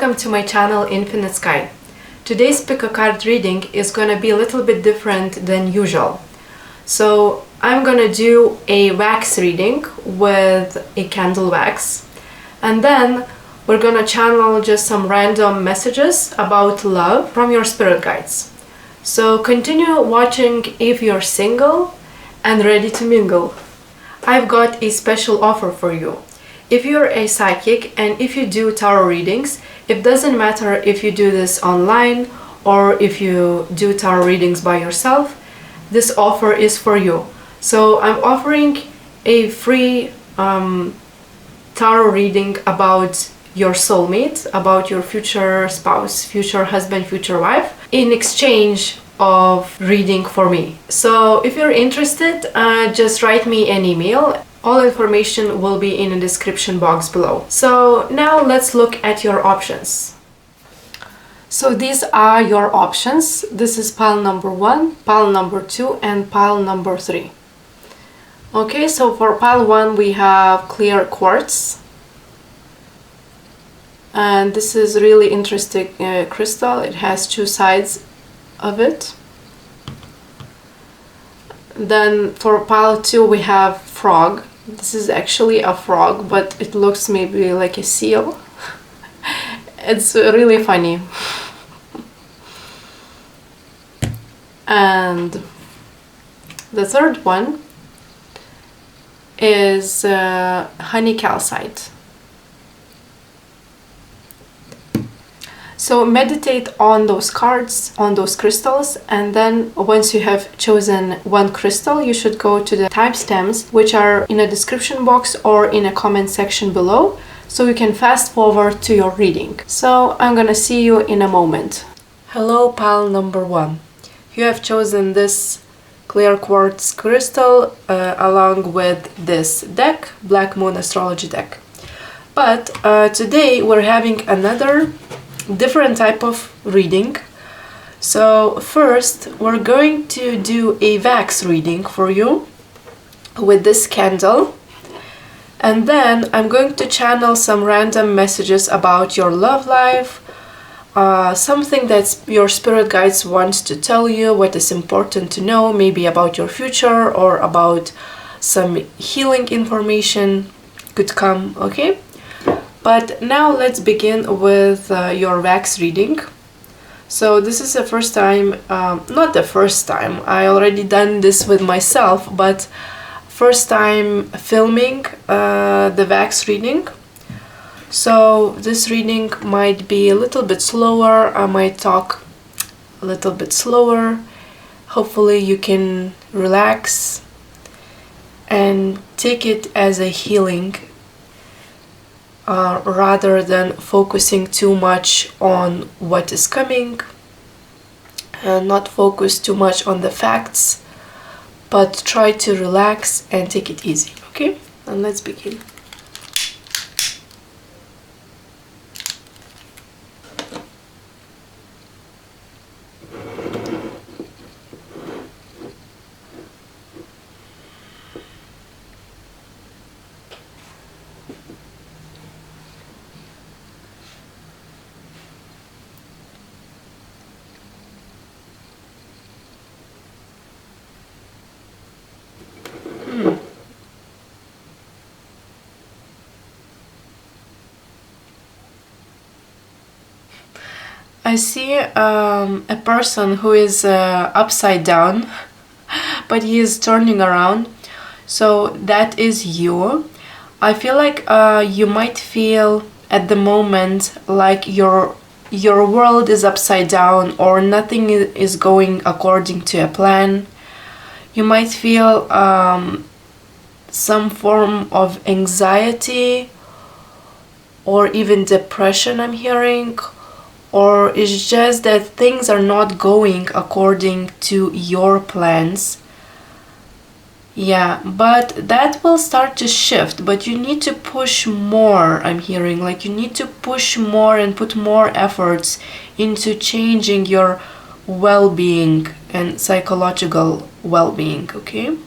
welcome to my channel Infinite Sky. Today's pick a card reading is gonna be a little bit different than usual. So I'm gonna do a wax reading with a candle wax, and then we're gonna channel just some random messages about love from your spirit guides. So continue watching if you're single and ready to mingle. I've got a special offer for you. If you're a psychic and if you do tarot readings, it doesn't matter if you do this online or if you do tarot readings by yourself, this offer is for you. So I'm offering a free tarot reading about your soulmate, about your future spouse, future husband, future wife, in exchange of reading for me. So if you're interested, just write me an email. All information will be in the description box below. So now let's look at your options. So these are your options. This is pile number 1, pile number 2, and pile number 3. Okay, so for pile 1 we have clear quartz. And this is really interesting crystal. It has two sides of it. Then for pile 2 we have frog. This is actually a frog, but it looks maybe like a seal. It's really funny. And the third one is honey calcite. So meditate on those cards, on those crystals, and then once you have chosen one crystal, you should go to the timestamps, which are in a description box or in a comment section below, so you can fast forward to your reading. So I'm gonna see you in a moment. Hello, pile number 1. You have chosen this clear quartz crystal along with this deck, Black Moon Astrology deck. But today we're having another different type of reading. So first we're going to do a wax reading for you with this candle, and then I'm going to channel some random messages about your love life, something that your spirit guides want to tell you, what is important to know, maybe about your future or about some healing information could come, okay? But now let's begin with your wax reading. So this is the first time, not the first time, I already done this with myself, but first time filming the wax reading. So this reading might be a little bit slower, I might talk a little bit slower. Hopefully you can relax and take it as a healing rather than focusing too much on what is coming, and not focus too much on the facts, but try to relax and take it easy, okay? And let's begin. I see a person who is upside down, but he is turning around. So that is you. I feel like you might feel at the moment like your world is upside down, or nothing is going according to a plan. You might feel some form of anxiety or even depression, I'm hearing. Or it's just that things are not going according to your plans. Yeah, but that will start to shift, but you need to push more, I'm hearing. Like you need to push more and put more efforts into changing your well-being and psychological well-being, okay?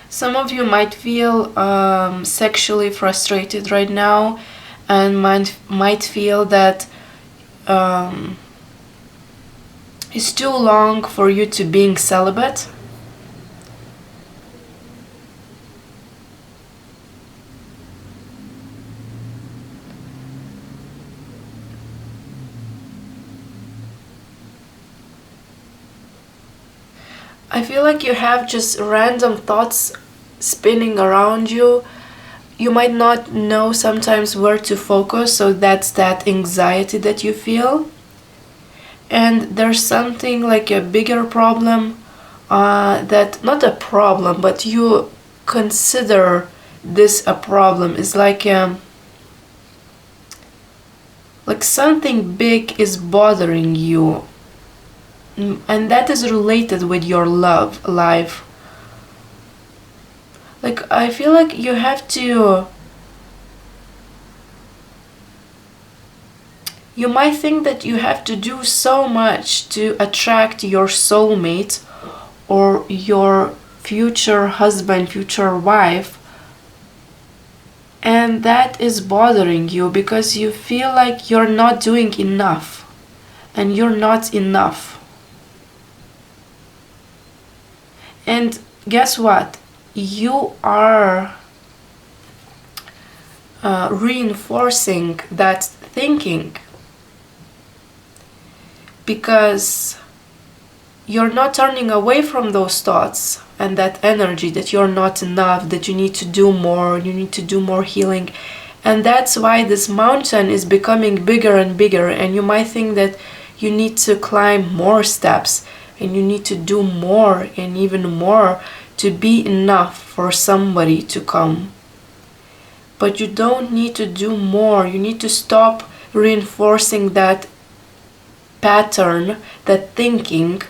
Some of you might feel sexually frustrated right now, and might feel that it's too long for you to being celibate. I feel like you have just random thoughts spinning around you. You might not know sometimes where to focus, so that's that anxiety that you feel. And there's something like a bigger problem, that not a problem, but you consider this a problem. It's like something big is bothering you, and that is related with your love life. Like, I feel like you have to, you might think that you have to do so much to attract your soulmate or your future husband, future wife, and that is bothering you because you feel like you're not doing enough, and you're not enough. And guess what? You are reinforcing that thinking because you're not turning away from those thoughts and that energy that you're not enough, that you need to do more, you need to do more healing. And that's why this mountain is becoming bigger and bigger, and you might think that you need to climb more steps and you need to do more and even more to be enough for somebody to come. But you don't need to do more. You need to stop reinforcing that pattern, that thinking,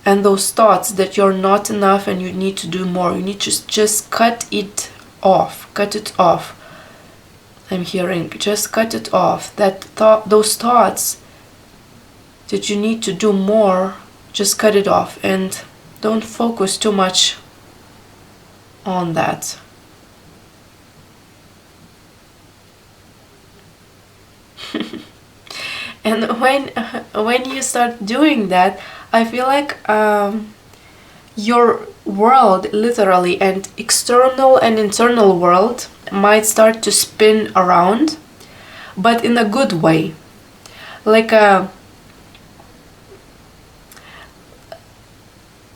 and those thoughts that you're not enough and you need to do more. You need to just cut it off. Cut it off. I'm hearing, just cut it off. Those thoughts that you need to do more, just cut it off and don't focus too much on that. And when you start doing that, I feel like your world, literally, and external and internal world might start to spin around, but in a good way.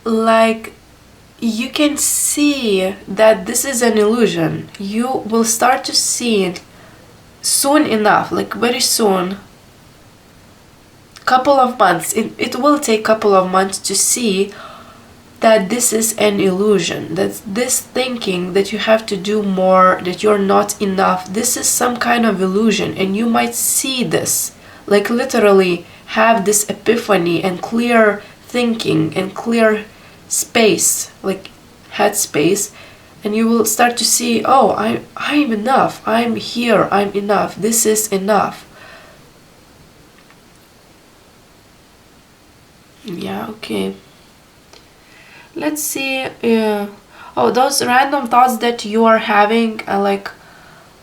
Like you can see that this is an illusion. You will start to see it soon enough, like very soon. Couple of months. It will take couple of months to see that this is an illusion, that this thinking that you have to do more, that you're not enough, this is some kind of illusion. And you might see this, like literally have this epiphany and clear thinking and clear space, like head space, and you will start to see, oh, I'm enough, I'm here, I'm enough, this is enough. Yeah, okay. Let's see. Those random thoughts that you are having, like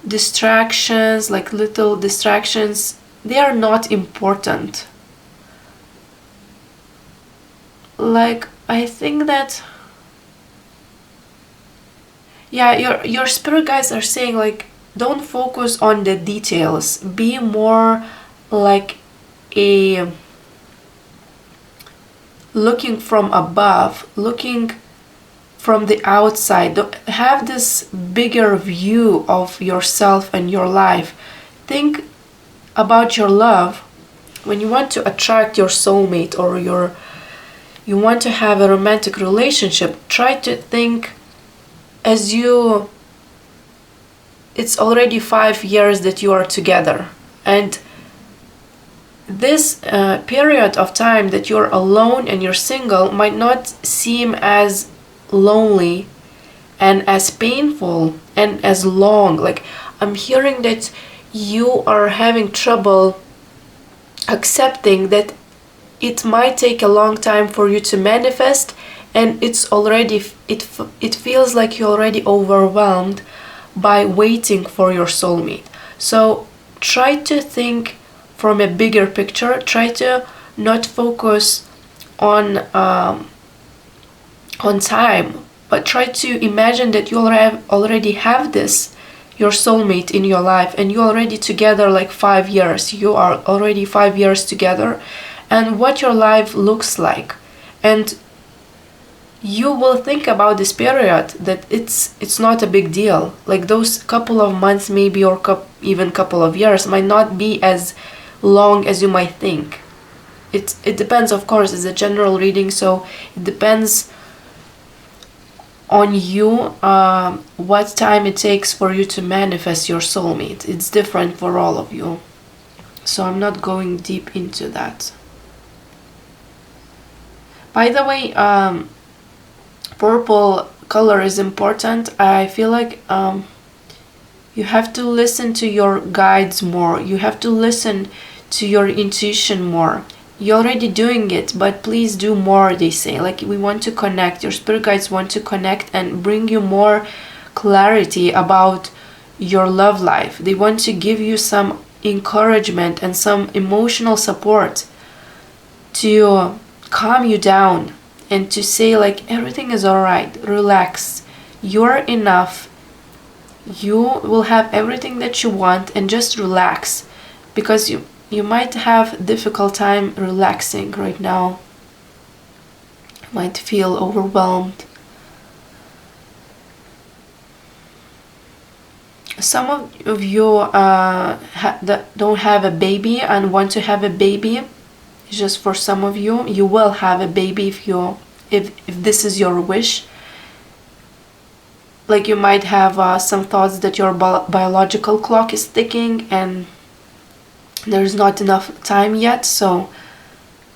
distractions, like little distractions, they are not important. Like, I think that, yeah, your spirit guides are saying, like, don't focus on the details. Be more like a looking from above, looking from the outside. Have this bigger view of yourself and your life. Think about your love. When you want to attract your soulmate or you want to have a romantic relationship, try to think as it's already 5 years that you are together, and this period of time that you're alone and you're single might not seem as lonely and as painful and as long. Like, I'm hearing that you are having trouble accepting that it might take a long time for you to manifest, and it's already it feels like you're already overwhelmed by waiting for your soulmate. So try to think from a bigger picture. Try to not focus on time, but try to imagine that you already have this, your soulmate in your life, and you're already together like 5 years. You are already 5 years together, and what your life looks like. And you will think about this period that it's not a big deal. Like those couple of months maybe, or even couple of years might not be as long as you might think. It depends, of course. It's a general reading, so it depends on you, what time it takes for you to manifest your soulmate. It's different for all of you, so I'm not going deep into that. By the way, purple color is important. I feel like you have to listen to your guides more. You have to listen to your intuition more. You're already doing it, but please do more, they say. Like, we want to connect. Your spirit guides want to connect and bring you more clarity about your love life. They want to give you some encouragement and some emotional support to calm you down and to say like, everything is all right, relax, you're enough, you will have everything that you want, and just relax, because you might have a difficult time relaxing right now. You might feel overwhelmed. Some of you that don't have a baby and want to have a baby. Just for some of you, you will have a baby if this is your wish. Like, you might have some thoughts that your biological clock is ticking and there's not enough time yet, so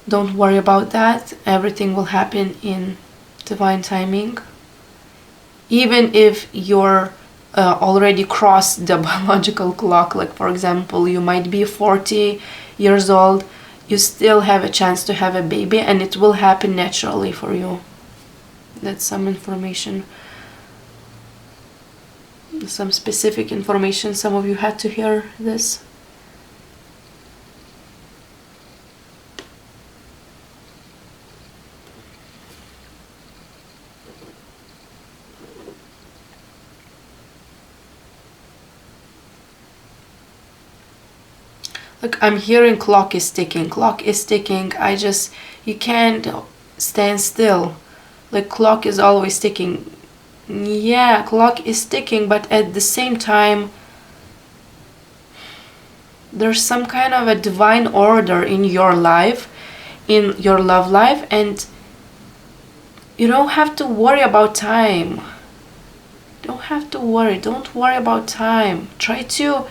don't worry about that. Everything will happen in divine timing. Even if you're already crossed the biological clock, like for example, you might be 40 years old, you still have a chance to have a baby, and it will happen naturally for you. That's some information, some specific information. Some of you had to hear this. Look, I'm hearing clock is ticking. Clock is ticking. You can't stand still. Like, clock is always ticking. Yeah, clock is ticking, but at the same time, there's some kind of a divine order in your life, in your love life, and you don't have to worry about time. Don't have to worry. Don't worry about time. Try to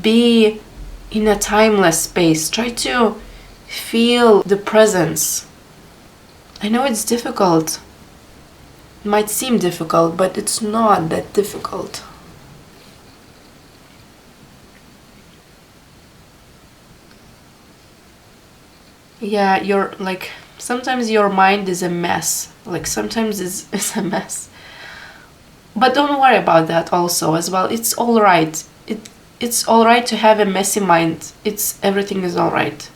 be in a timeless space. Try to feel the presence. I know it's difficult. It might seem difficult, but it's not that difficult. Yeah, you're like, sometimes your mind is a mess. Like, sometimes it's a mess. But don't worry about that also as well. It's all right. It's all right to have a messy mind. Everything is all right.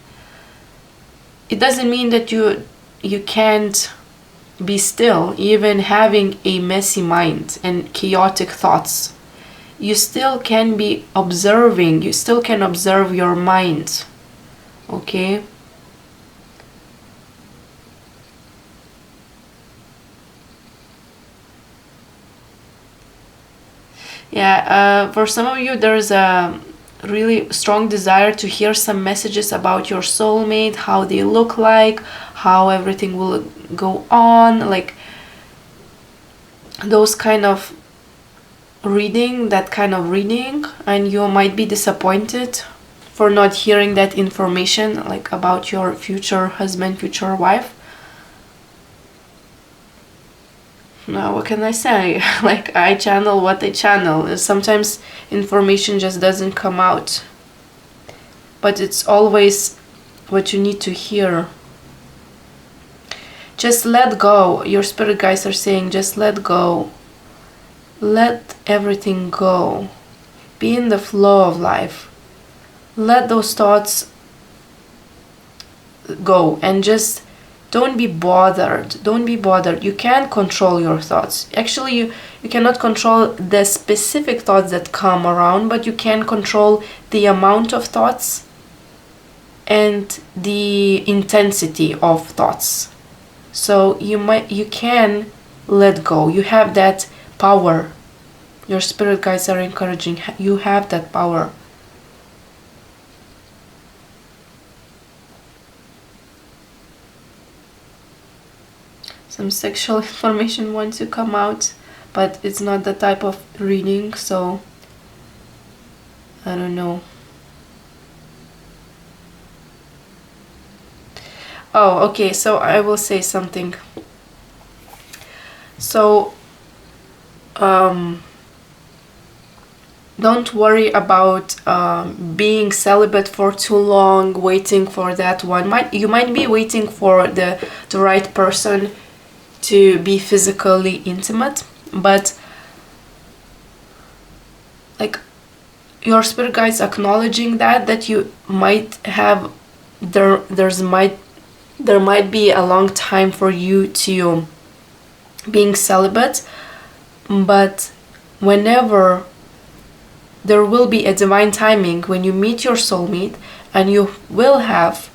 It doesn't mean that you can't be still, even having a messy mind and chaotic thoughts. You still can be observing. You still can observe your mind. Okay? Yeah, for some of you, there's a really strong desire to hear some messages about your soulmate, how they look like, how everything will go on, like those kind of reading, and you might be disappointed for not hearing that information, like about your future husband, future wife. Now, what can I say? Like, I channel what I channel. Sometimes information just doesn't come out. But it's always what you need to hear. Just let go. Your spirit guides are saying, just let go. Let everything go. Be in the flow of life. Let those thoughts go and just don't be bothered. Don't be bothered. You can't control your thoughts. Actually, you cannot control the specific thoughts that come around, but you can control the amount of thoughts and the intensity of thoughts. So you can let go. You have that power. Your spirit guides are encouraging. You have that power. Some sexual information wants to come out, but it's not the type of reading, so I don't know. Oh, okay, so I will say something. So don't worry about being celibate for too long, waiting for that one. You might be waiting for the right person to be physically intimate, but like your spirit guides acknowledging that you might have there might be a long time for you to being celibate, but whenever there will be a divine timing when you meet your soulmate and you will have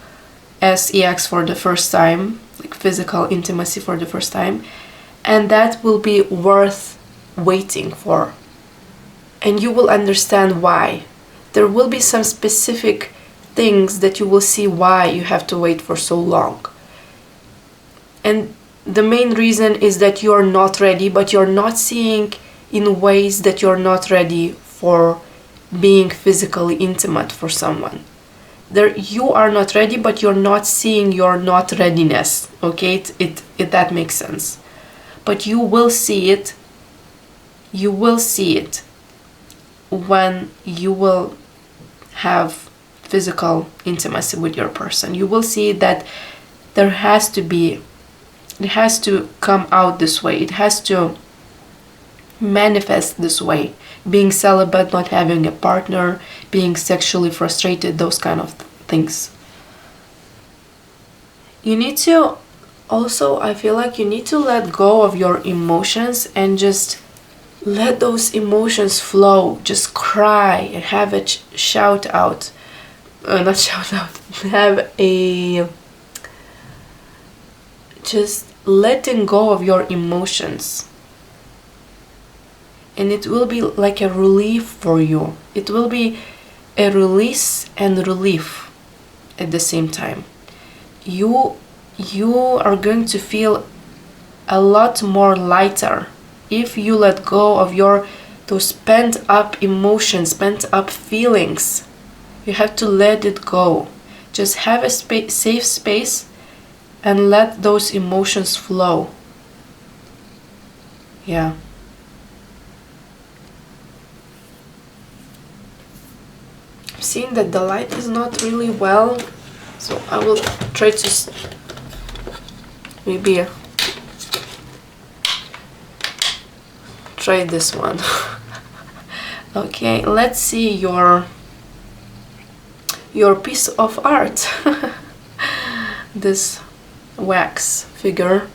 sex for the first time, like physical intimacy for the first time, and that will be worth waiting for. And you will understand why. There will be some specific things that you will see why you have to wait for so long. And the main reason is that you're not ready, but you're not seeing in ways that you're not ready for being physically intimate for someone. You are not ready, but you're not seeing your not readiness. Okay, it that makes sense. But you will see it. You will see it when you will have physical intimacy with your person. You will see that it has to come out this way. It has to manifest this way. Being celibate, not having a partner, being sexually frustrated, those kind of things. You need to also, I feel like you need to let go of your emotions and just let those emotions flow. Just cry and have a shout out. Not shout out. Have a just letting go of your emotions. And it will be like a relief for you. It will be a release and relief at the same time. You are going to feel a lot more lighter if you let go of those pent up emotions, pent up feelings. You have to let it go. Just have a safe space and let those emotions flow. Yeah. I'm seeing that the light is not really well, so I will try to maybe try this one. Okay, let's see your piece of art. This wax figure.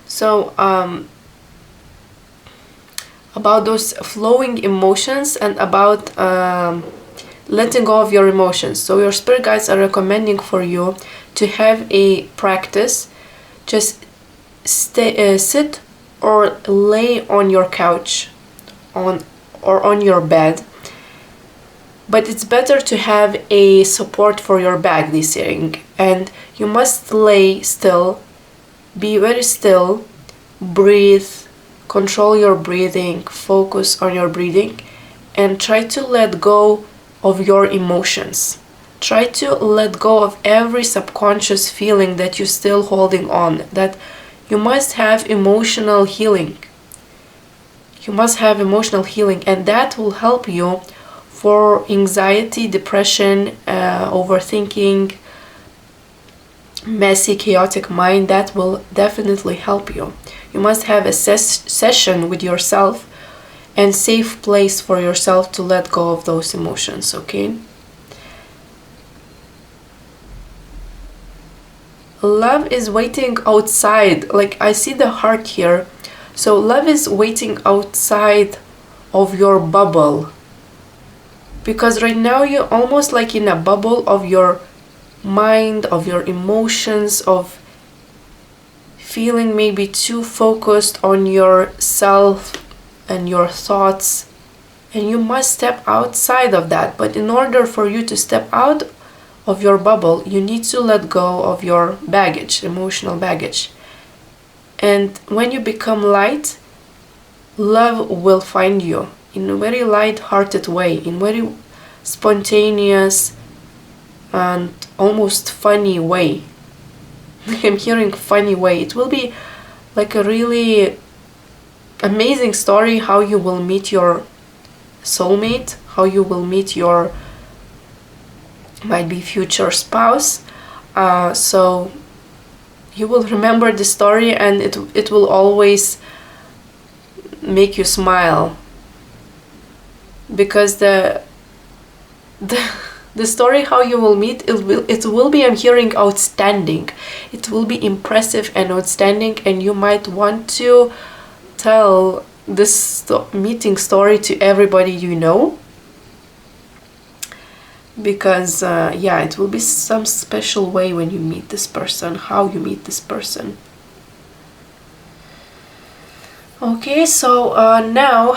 So about those flowing emotions and about letting go of your emotions. So your spirit guides are recommending for you to have a practice. Just sit or lay on your couch or on your bed. But it's better to have a support for your back, this saying. And you must lay still, be very still, breathe, control your breathing, focus on your breathing, and try to let go of your emotions. Try to let go of every subconscious feeling that you're still holding on, that you must have emotional healing. You must have emotional healing, and that will help you for anxiety, depression, overthinking, messy, chaotic mind. That will definitely help you. You must have a session with yourself and safe place for yourself to let go of those emotions, okay? Love is waiting outside. Like, I see the heart here. So love is waiting outside of your bubble. Because right now you're almost like in a bubble of your mind, of your emotions, of feeling maybe too focused on yourself and your thoughts. And you must step outside of that. But in order for you to step out of your bubble, you need to let go of your baggage, emotional baggage. And when you become light, love will find you in a very light-hearted way, in very spontaneous and almost funny way. I'm hearing funny way. It will be like a really amazing story how you will meet your soulmate, how you will meet your might be future spouse. So you will remember the story, and it will always make you smile, because the story how you will meet, it will be, I'm hearing, outstanding. It will be impressive and outstanding, and you might want to tell this meeting story to everybody you know, because yeah, it will be some special way when you meet this person, how you meet this person. Okay, so now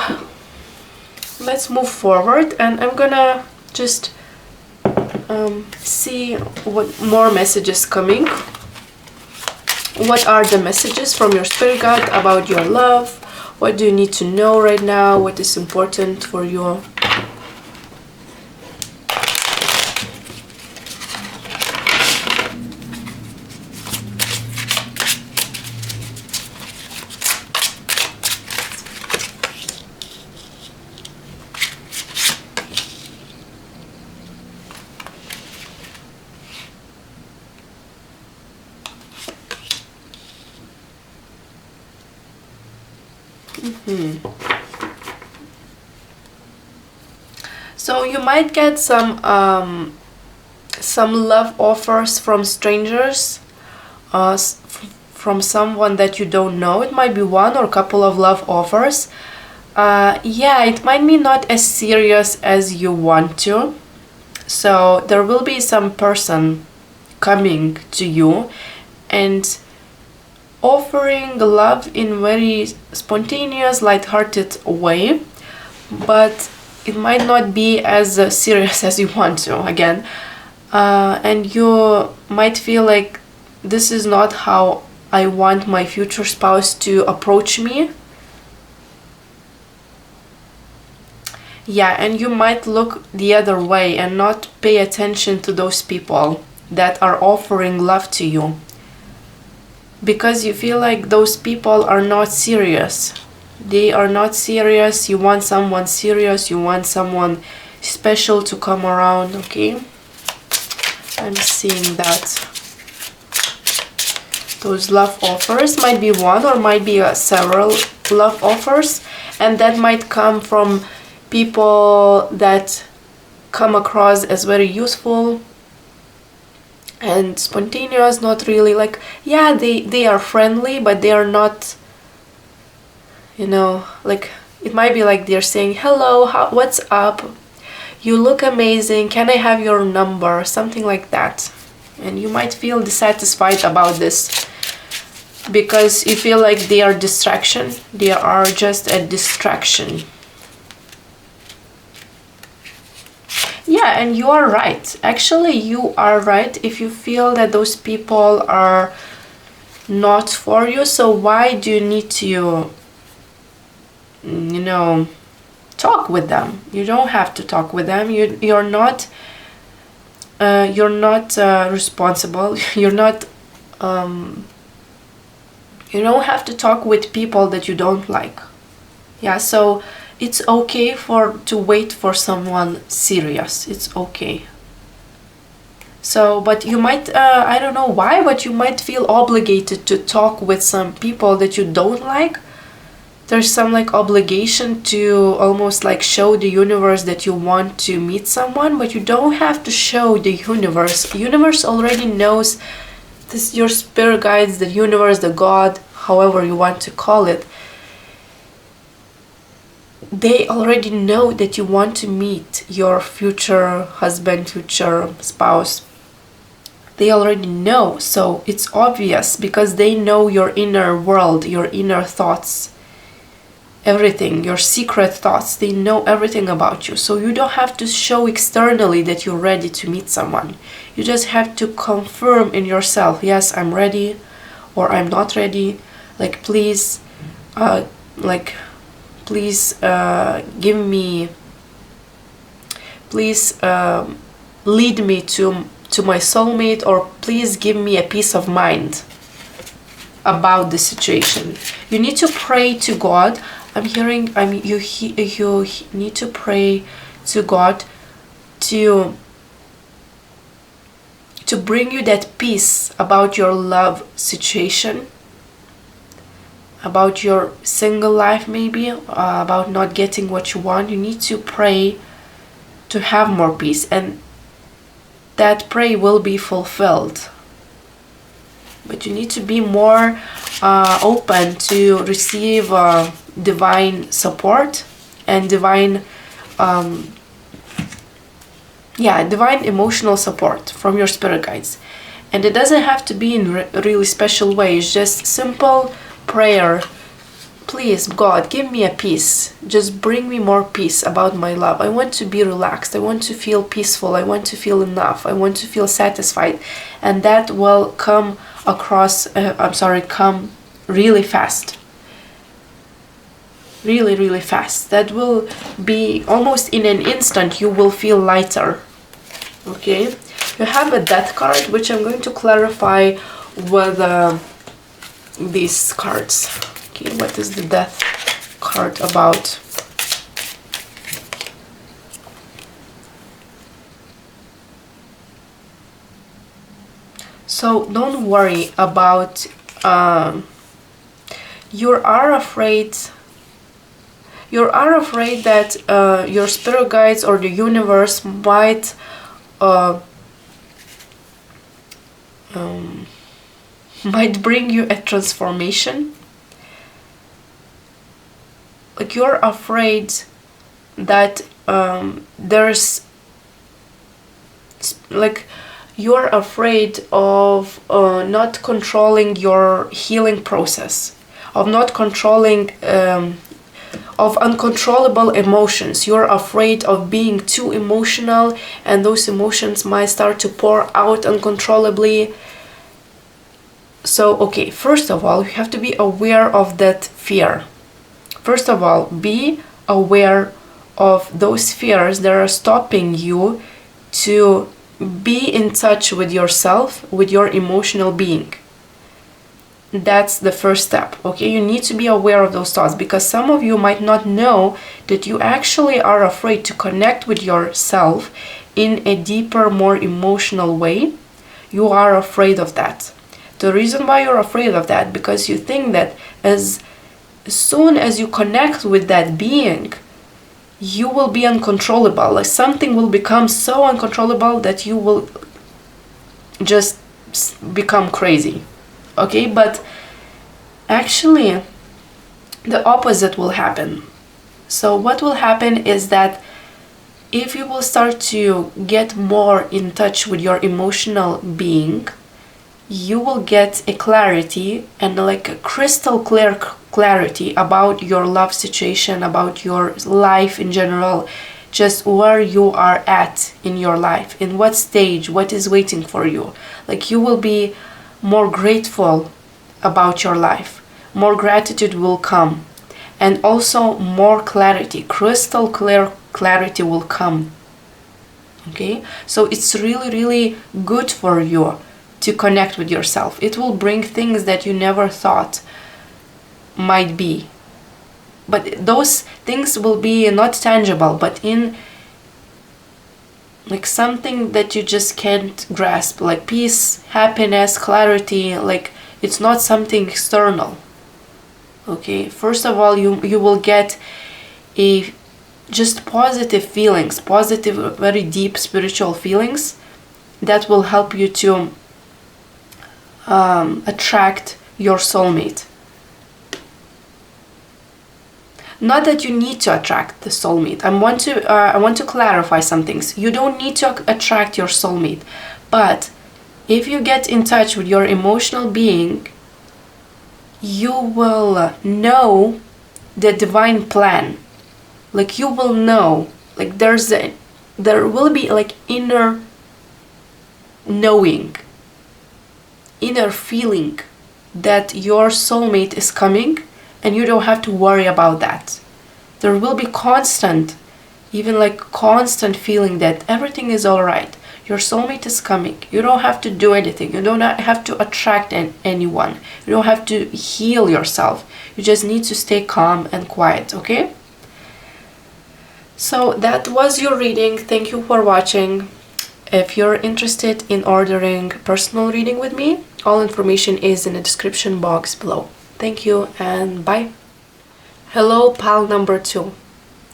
let's move forward, and I'm gonna just see what more messages coming. What are the messages from your spirit guide about your love? What do you need to know right now? What is important for you? So you might get some love offers from strangers, from someone that you don't know. It might be one or a couple of love offers. Yeah, it might be not as serious as you want to. So there will be some person coming to you and offering love in very spontaneous, light-hearted way, but it might not be as serious as you want to, again. And you might feel like, this is not how I want my future spouse to approach me. Yeah, and you might look the other way and not pay attention to those people that are offering love to you, because you feel like those people are not serious. They are not serious. You want someone serious. You want someone special to come around, okay? I'm seeing that. Those love offers might be one or might be several love offers, and that might come from people that come across as very useful and spontaneous, not really like, yeah, they are friendly, but they are not, you know, like, it might be like they're saying, hello, what's up, you look amazing, can I have your number, something like that. And you might feel dissatisfied about this, because you feel like they are distraction, they are just a distraction. Yeah, and you are right. Actually, you are right if you feel that those people are not for you. So why do you need to, you know, talk with them? You don't have to talk with them. You're not responsible. You're not. You don't have to talk with people that you don't like. Yeah, so it's okay to wait for someone serious. It's okay. So, but you might, I don't know why, but you might feel obligated to talk with some people that you don't like. There's some like obligation to almost like show the universe that you want to meet someone, but you don't have to show the universe. The universe already knows this, your spirit guides, the universe, the God, however you want to call it. They already know that you want to meet your future husband, future spouse. They already know, so it's obvious because they know your inner world, your inner thoughts, everything, your secret thoughts. They know everything about you, so you don't have to show externally that you're ready to meet someone. You just have to confirm in yourself, yes, I'm ready, or I'm not ready. Like, please, give me, please lead me to my soulmate, or please give me a peace of mind about the situation. You need to pray to God. You need to pray to God to bring you that peace about your love situation, about your single life, maybe about not getting what you want. You need to pray to have more peace, and that prayer will be fulfilled. But you need to be more open to receive divine support and divine emotional support from your spirit guides. And it doesn't have to be in a really special way. It's just simple prayer. Please, God, give me a peace. Just bring me more peace about my love. I want to be relaxed. I want to feel peaceful. I want to feel enough. I want to feel satisfied. And that will come come really fast. Really, really fast. That will be almost in an instant. You will feel lighter. Okay? You have a death card, which I'm going to clarify with these cards. Okay, what is the death card about? So don't worry about, you are afraid that your spirit guides or the universe might bring you a transformation. Like, you're afraid that you're afraid of not controlling your healing process, of not controlling, of uncontrollable emotions. You're afraid of being too emotional, and those emotions might start to pour out uncontrollably. So, okay, first of all, you have to be aware of that fear. First of all, be aware of those fears that are stopping you to be in touch with yourself, with your emotional being. That's the first step, okay? You need to be aware of those thoughts, because some of you might not know that you actually are afraid to connect with yourself in a deeper, more emotional way. You are afraid of that. The reason why you're afraid of that, because you think that as soon as you connect with that being, you will be uncontrollable. Like, something will become so uncontrollable that you will just become crazy. Okay, but actually the opposite will happen. So what will happen is that if you will start to get more in touch with your emotional being, you will get a clarity, and like a crystal clear clarity about your love situation, about your life in general, just where you are at in your life, in what stage, what is waiting for you. Like, you will be more grateful about your life. More gratitude will come, and also more clarity, crystal clear clarity will come. Okay, so it's really, really good for you to connect with yourself. It will bring things that you never thought might be. but those things will be not tangible, but in like something that you just can't grasp, like peace, happiness, clarity. Like it's not something external. Okay, first of all, you will get a just positive feelings, positive, very deep spiritual feelings that will help you to attract your soulmate. Not that you need to attract the soulmate. I want to clarify some things. You don't need to attract your soulmate, but if you get in touch with your emotional being, you will know the divine plan. Like you will know, like there will be like inner knowing, inner feeling that your soulmate is coming, and you don't have to worry about that. There will be constant feeling that everything is all right. Your soulmate is coming. You don't have to do anything. You don't have to attract anyone. You don't have to heal yourself. You just need to stay calm and quiet, okay? So that was your reading. Thank you for watching. If you're interested in ordering personal reading with me, all information is in the description box below. Thank you and bye. Hello, pal number 2.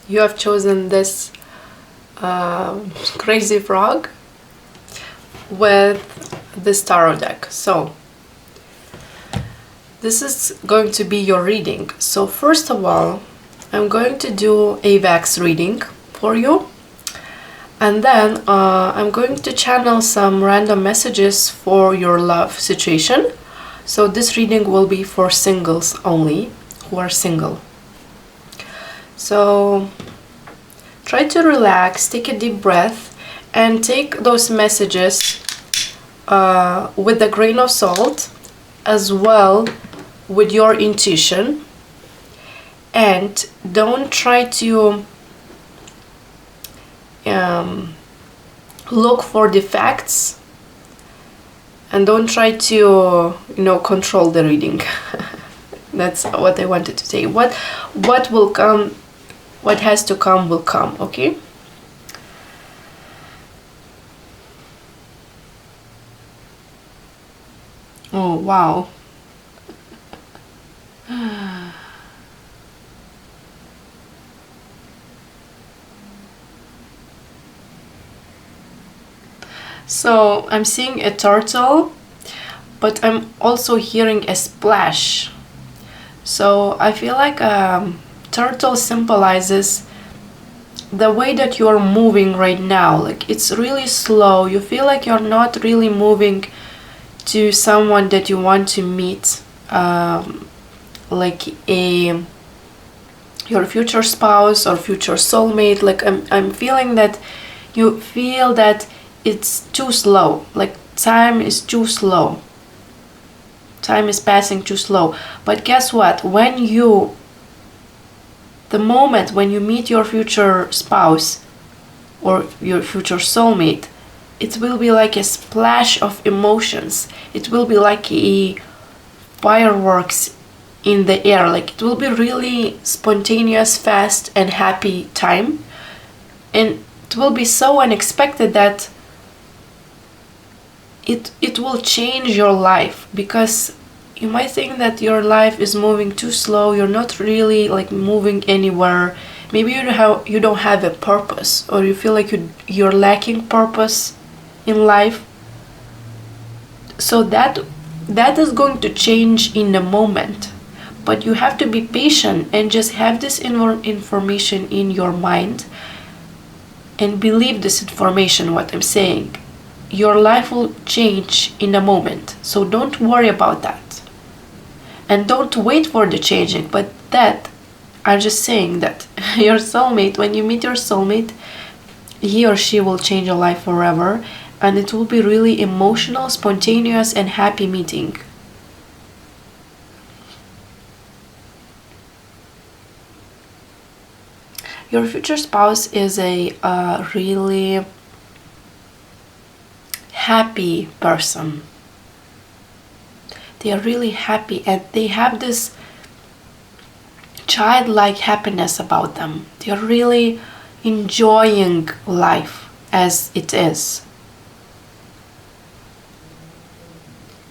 You have chosen this crazy frog with this tarot deck. So this is going to be your reading. So first of all, I'm going to do a Vax reading for you. And then I'm going to channel some random messages for your love situation. So this reading will be for singles only, who are single. So try to relax, take a deep breath, and take those messages with a grain of salt, as well with your intuition. And don't try to look for the facts, and don't try to control the reading. That's what I wanted to say. What will come, what has to come will come, okay? Oh wow. So I'm seeing a turtle, but I'm also hearing a splash. So I feel like turtle symbolizes the way that you're moving right now. Like it's really slow. You feel like you're not really moving to someone that you want to meet, like your future spouse or future soulmate. Like I'm feeling that you feel that it's too slow, like time is too slow. Time is passing too slow. But guess what? The moment when you meet your future spouse or your future soulmate, it will be like a splash of emotions. It will be like a fireworks in the air. Like it will be really spontaneous, fast and happy time. And it will be so unexpected that it will change your life, because you might think that your life is moving too slow. You're not really like moving anywhere. Maybe you don't have a purpose, or you feel like you're lacking purpose in life. So that is going to change in a moment, but you have to be patient and just have this information in your mind and believe this information, what I'm saying. Your life will change in a moment, so don't worry about that, and don't wait for the changing. But that, I'm just saying that your soulmate, when you meet your soulmate, he or she will change your life forever, and it will be really emotional, spontaneous and happy meeting. Your future spouse is a really happy person. They are really happy, and they have this childlike happiness about them. They're really enjoying life as it is.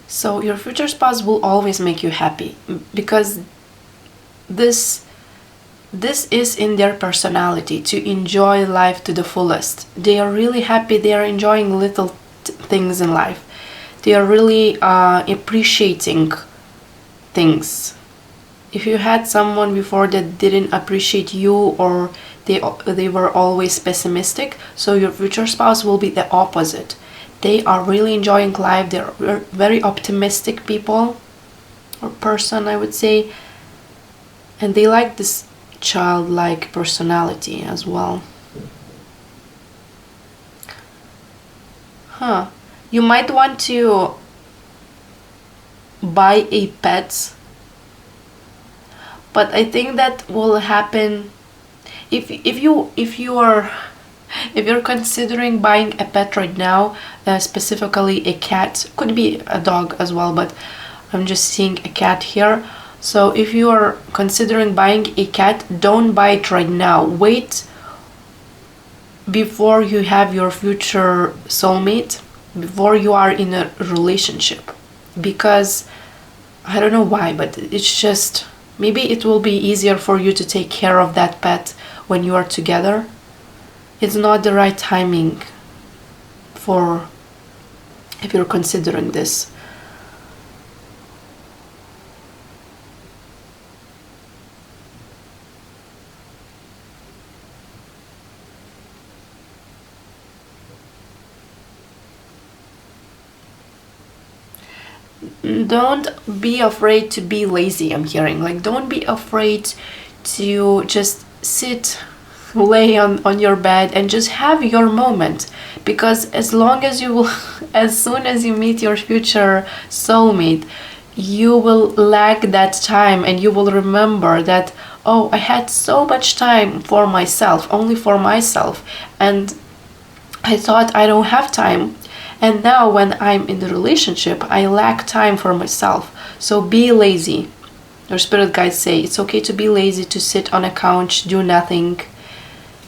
So your future spouse will always make you happy, because this is in their personality, to enjoy life to the fullest. They are really happy. They are enjoying little things in life. They are really appreciating things. If you had someone before that didn't appreciate you, or they were always pessimistic, so your future spouse will be the opposite. They are really enjoying life. They're very optimistic people, or person, I would say, and they like this childlike personality as well. You might want to buy a pet, but I think that will happen if you're considering buying a pet right now, specifically a cat. Could be a dog as well, but I'm just seeing a cat here. So if you are considering buying a cat, don't buy it right now. Wait before you have your future soulmate, before you are in a relationship. Because I don't know why, but it's just, maybe it will be easier for you to take care of that pet when you are together. It's not the right timing for, if you're considering this. Don't be afraid to be lazy, I'm hearing. Like, don't be afraid to just sit, lay on your bed and just have your moment. Because as long as you will, as soon as you meet your future soulmate, you will lack that time, and you will remember that, oh, I had so much time for myself, only for myself, and I thought I don't have time. And now when I'm in the relationship, I lack time for myself. So be lazy. Your spirit guides say it's okay to be lazy, to sit on a couch, do nothing,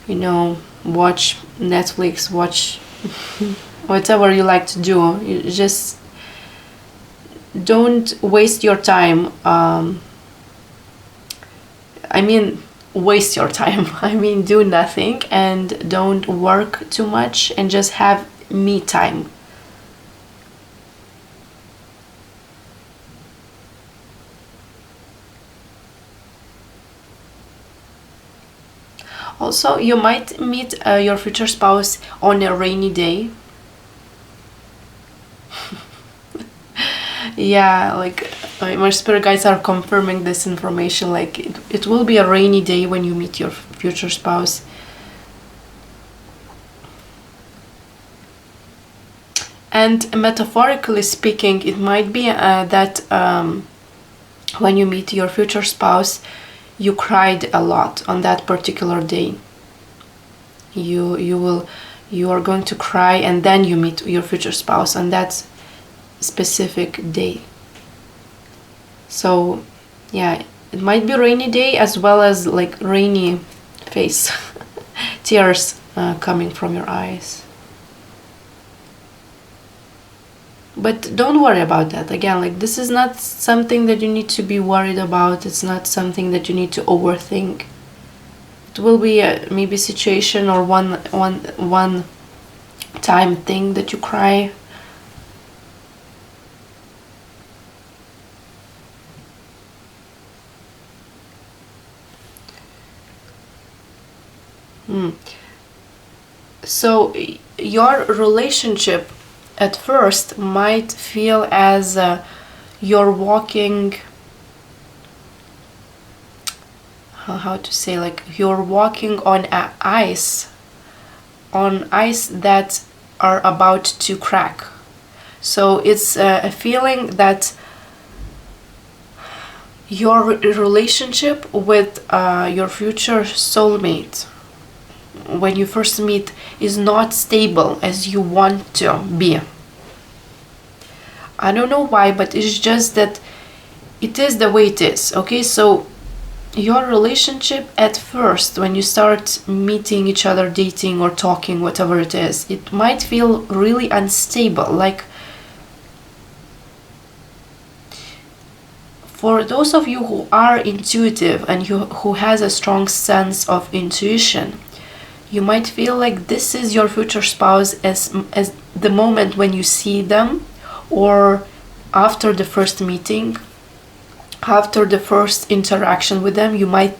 watch Netflix, watch whatever you like to do. You just don't waste your time. Waste your time. Do nothing and don't work too much, and just have me time. Also, you might meet your future spouse on a rainy day. Yeah, like my spirit guides are confirming this information. Like it will be a rainy day when you meet your future spouse. And metaphorically speaking, it might be that when you meet your future spouse, you cried a lot on that particular day. You are going to cry, and then you meet your future spouse on that specific day. So yeah, it might be rainy day as well as like rainy face, tears coming from your eyes. But don't worry about that. Again, like this is not something that you need to be worried about. It's not something that you need to overthink. It will be a maybe situation or one time thing that you cry. So your relationship at first might feel as you're walking, how to say, like you're walking on ice that are about to crack. So it's a feeling that your relationship with your future soulmate, when you first meet, is not stable as you want to be. I don't know why, but it's just that it is the way it is. Okay, so your relationship at first, when you start meeting each other, dating or talking, whatever it is, it might feel really unstable. Like, for those of you who are intuitive and who has a strong sense of intuition, you might feel like this is your future spouse as the moment when you see them, or after the first meeting, after the first interaction with them. You might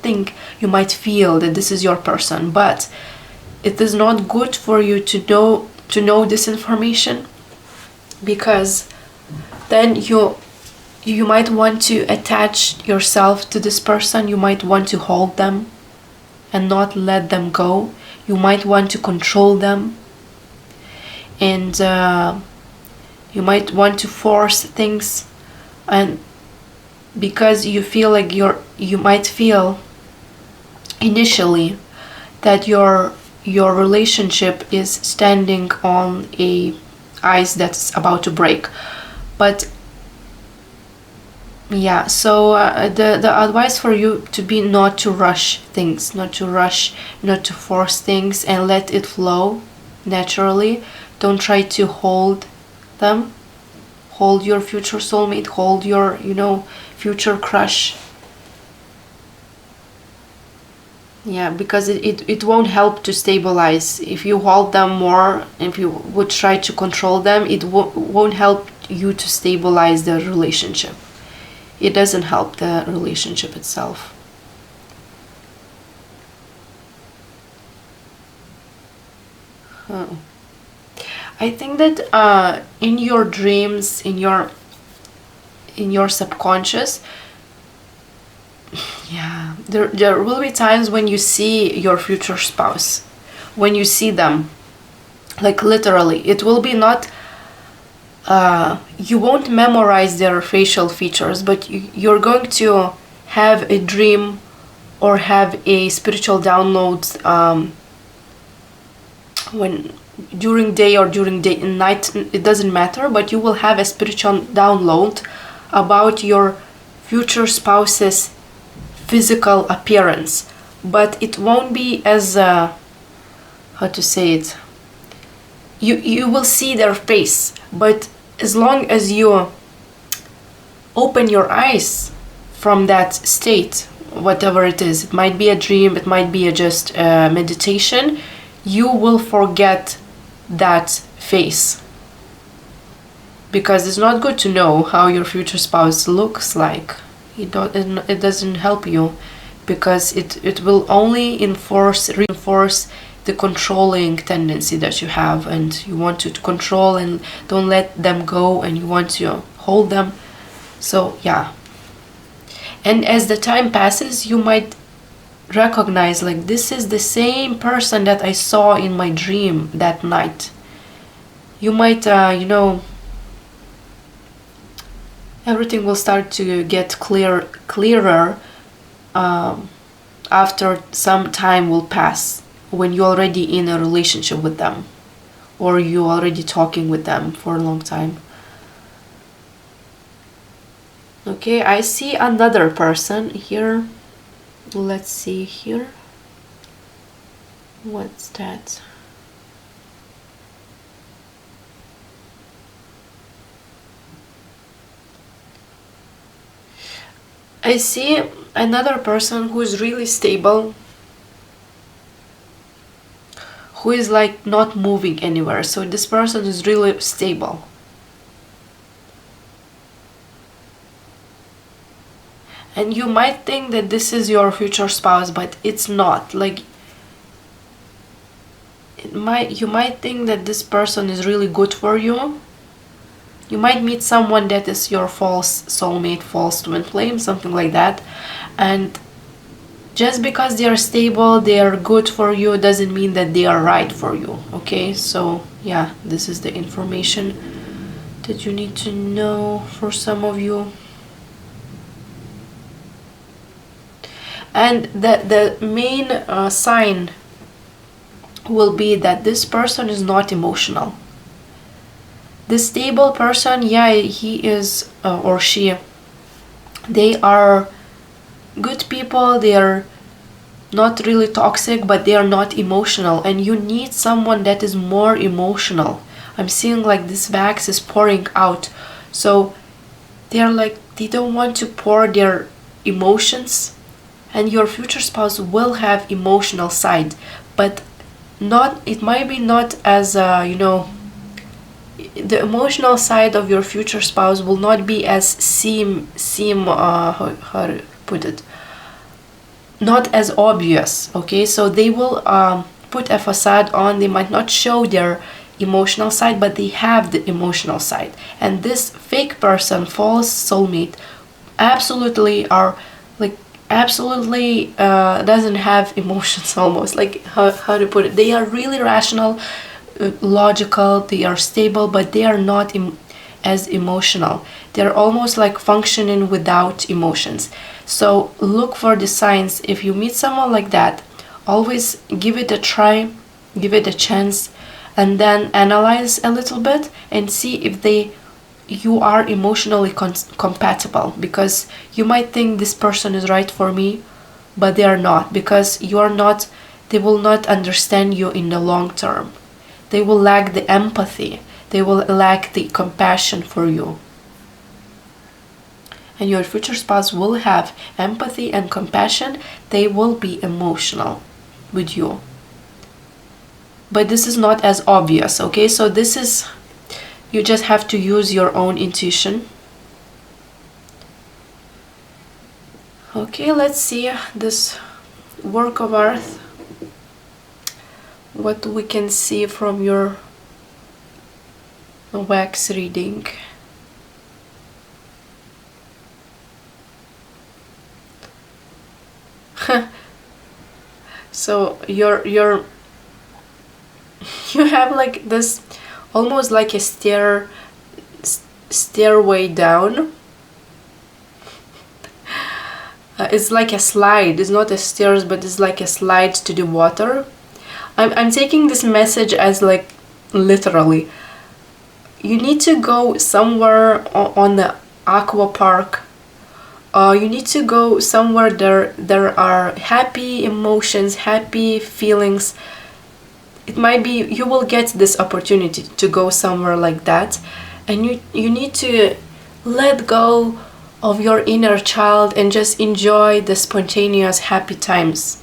feel that this is your person, but it is not good for you to know this information, because then you might want to attach yourself to this person. You might want to hold them and not let them go. You might want to control them, and you might want to force things, and because you feel like you might feel initially that your relationship is standing on a ice that's about to break. But yeah, so the advice for you to be not to rush things, not to force things, and let it flow naturally. Don't try to hold them, hold your future soulmate, hold your future crush. Yeah, because it won't help to stabilize. If you hold them more, if you would try to control them, it won't help you to stabilize the relationship. It doesn't help the relationship itself. I think that in your dreams, in your subconscious, yeah, there will be times when you see your future spouse, when you see them, like literally. It will be not, you won't memorize their facial features, but you're going to have a dream or have a spiritual download, when during day or during day and night, it doesn't matter, but you will have a spiritual download about your future spouse's physical appearance. But it won't be as how to say it, you will see their face, but as long as you open your eyes from that state, whatever it is, it might be a dream, it might be just meditation, you will forget that face, because it's not good to know how your future spouse looks like. It doesn't help you, because it will only reinforce the controlling tendency that you have, and you want to control and don't let them go, and you want to hold them. So yeah, and as the time passes, you might recognize, like, this is the same person that I saw in my dream that night. You might everything will start to get clearer after some time will pass, when you're already in a relationship with them, or you're already talking with them for a long time. Okay, I see another person here. Let's see here. What's that? I see another person who is really stable, who is like not moving anywhere. So this person is really stable. And you might think that this is your future spouse, but it's not. Like, you might think that this person is really good for you. You might meet someone that is your false soulmate, false twin flame, something like that. And just because they are stable, they are good for you, doesn't mean that they are right for you. Okay, so yeah, this is the information that you need to know for some of you. And the main sign will be that this person is not emotional. The stable person, yeah, he is or she, they are good people people, they are not really toxic, but they are not emotional, and you need someone that is more emotional. I'm seeing like this wax is pouring out, so they're like, they don't want to pour their emotions, and your future spouse will have emotional side, but not, it might be not as the emotional side of your future spouse will not be as how to put it, not as obvious. Okay, so they will put a facade on, they might not show their emotional side, but they have the emotional side. And this fake person, false soulmate, absolutely doesn't have emotions. Almost like how to put it, they are really rational, logical, they are stable, but they are not as emotional. They're almost like functioning without emotions. So look for the signs. If you meet someone like that, always give it a try, give it a chance, and then analyze a little bit and see if you are emotionally compatible, because you might think this person is right for me, but they are not, because you are not, they will not understand you in the long term. They will lack the empathy, they will lack the compassion for you. And your future spouse will have empathy and compassion, they will be emotional with you. But this is not as obvious, okay? So this is, you just have to use your own intuition. Okay, let's see this work of art. What we can see from your wax reading. So you have like this, almost like a stairway down. It's like a slide. It's not a stairs, but it's like a slide to the water. I'm taking this message as like literally. You need to go somewhere on the aqua park. You need to go somewhere there are happy emotions, happy feelings. It might be you will get this opportunity to go somewhere like that, and you need to let go of your inner child and just enjoy the spontaneous happy times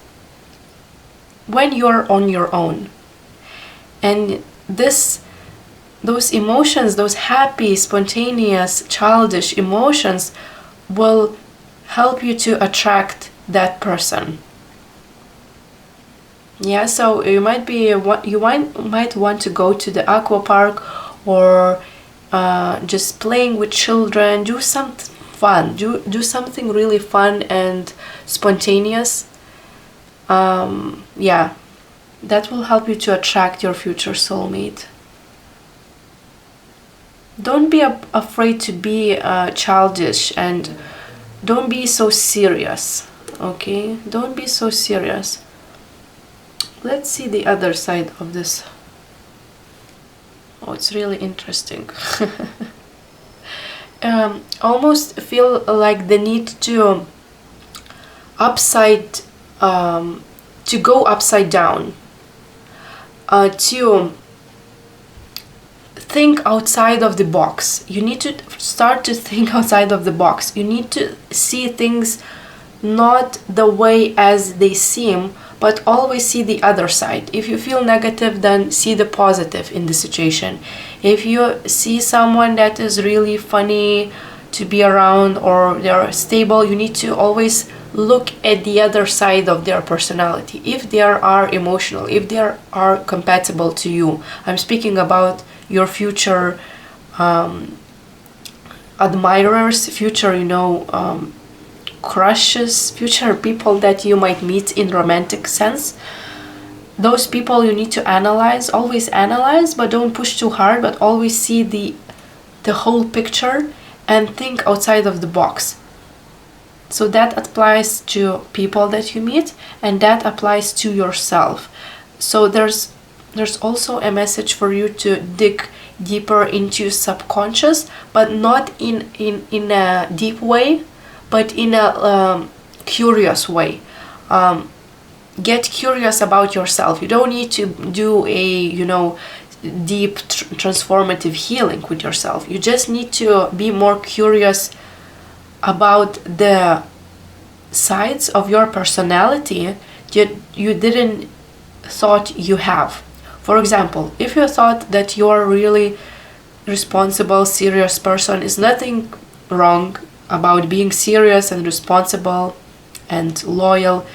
when you're on your own. And those emotions, those happy, spontaneous, childish emotions will help you to attract that person. Yeah, so you might want to go to the aqua park, or just playing with children, do something fun, do something really fun and spontaneous. Yeah, that will help you to attract your future soulmate. Don't be afraid to be childish, and don't be so serious, okay? Don't be so serious. Let's see the other side of this. Oh, it's really interesting. Almost feel like the need to go upside down, to think outside of the box. You need to start to think outside of the box. You need to see things not the way as they seem, but always see the other side. If you feel negative, then see the positive in the situation. If you see someone that is really funny to be around, or they're stable, you need to always look at the other side of their personality. If they are emotional, if they are compatible to you. I'm speaking about your future admirers, future, crushes, future people that you might meet in romantic sense. Those people you need to analyze, always analyze, but don't push too hard, but always see the whole picture and think outside of the box. So that applies to people that you meet, and that applies to yourself. So there's also a message for you to dig deeper into subconscious, but not in a deep way, but in a curious way. Get curious about yourself. You don't need to do a, deep transformative healing with yourself. You just need to be more curious about the sides of your personality that you didn't thought you have. For example, if you thought that you are really responsible, serious person, is nothing wrong about being serious and responsible and loyal.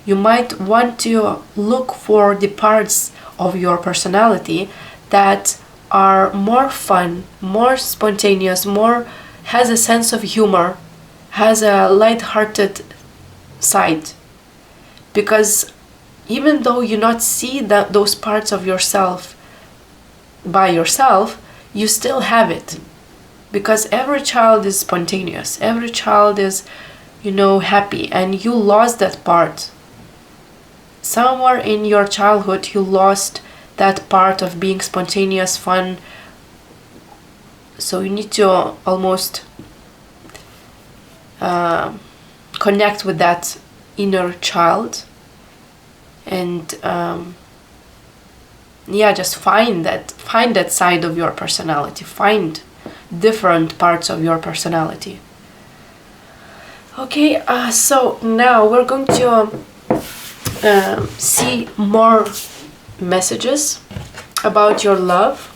You might want to look for the parts of your personality that are more fun, more spontaneous, more has a sense of humor, has a light-hearted side. Because even though you not see those parts of yourself by yourself, you still have it. Because every child is spontaneous, every child is, happy, and you lost that part. Somewhere in your childhood, you lost that part of being spontaneous, fun. So you need to almost connect with that inner child, and just find that side of your personality. Find different parts of your personality. Okay, so now we're going to see more messages about your love.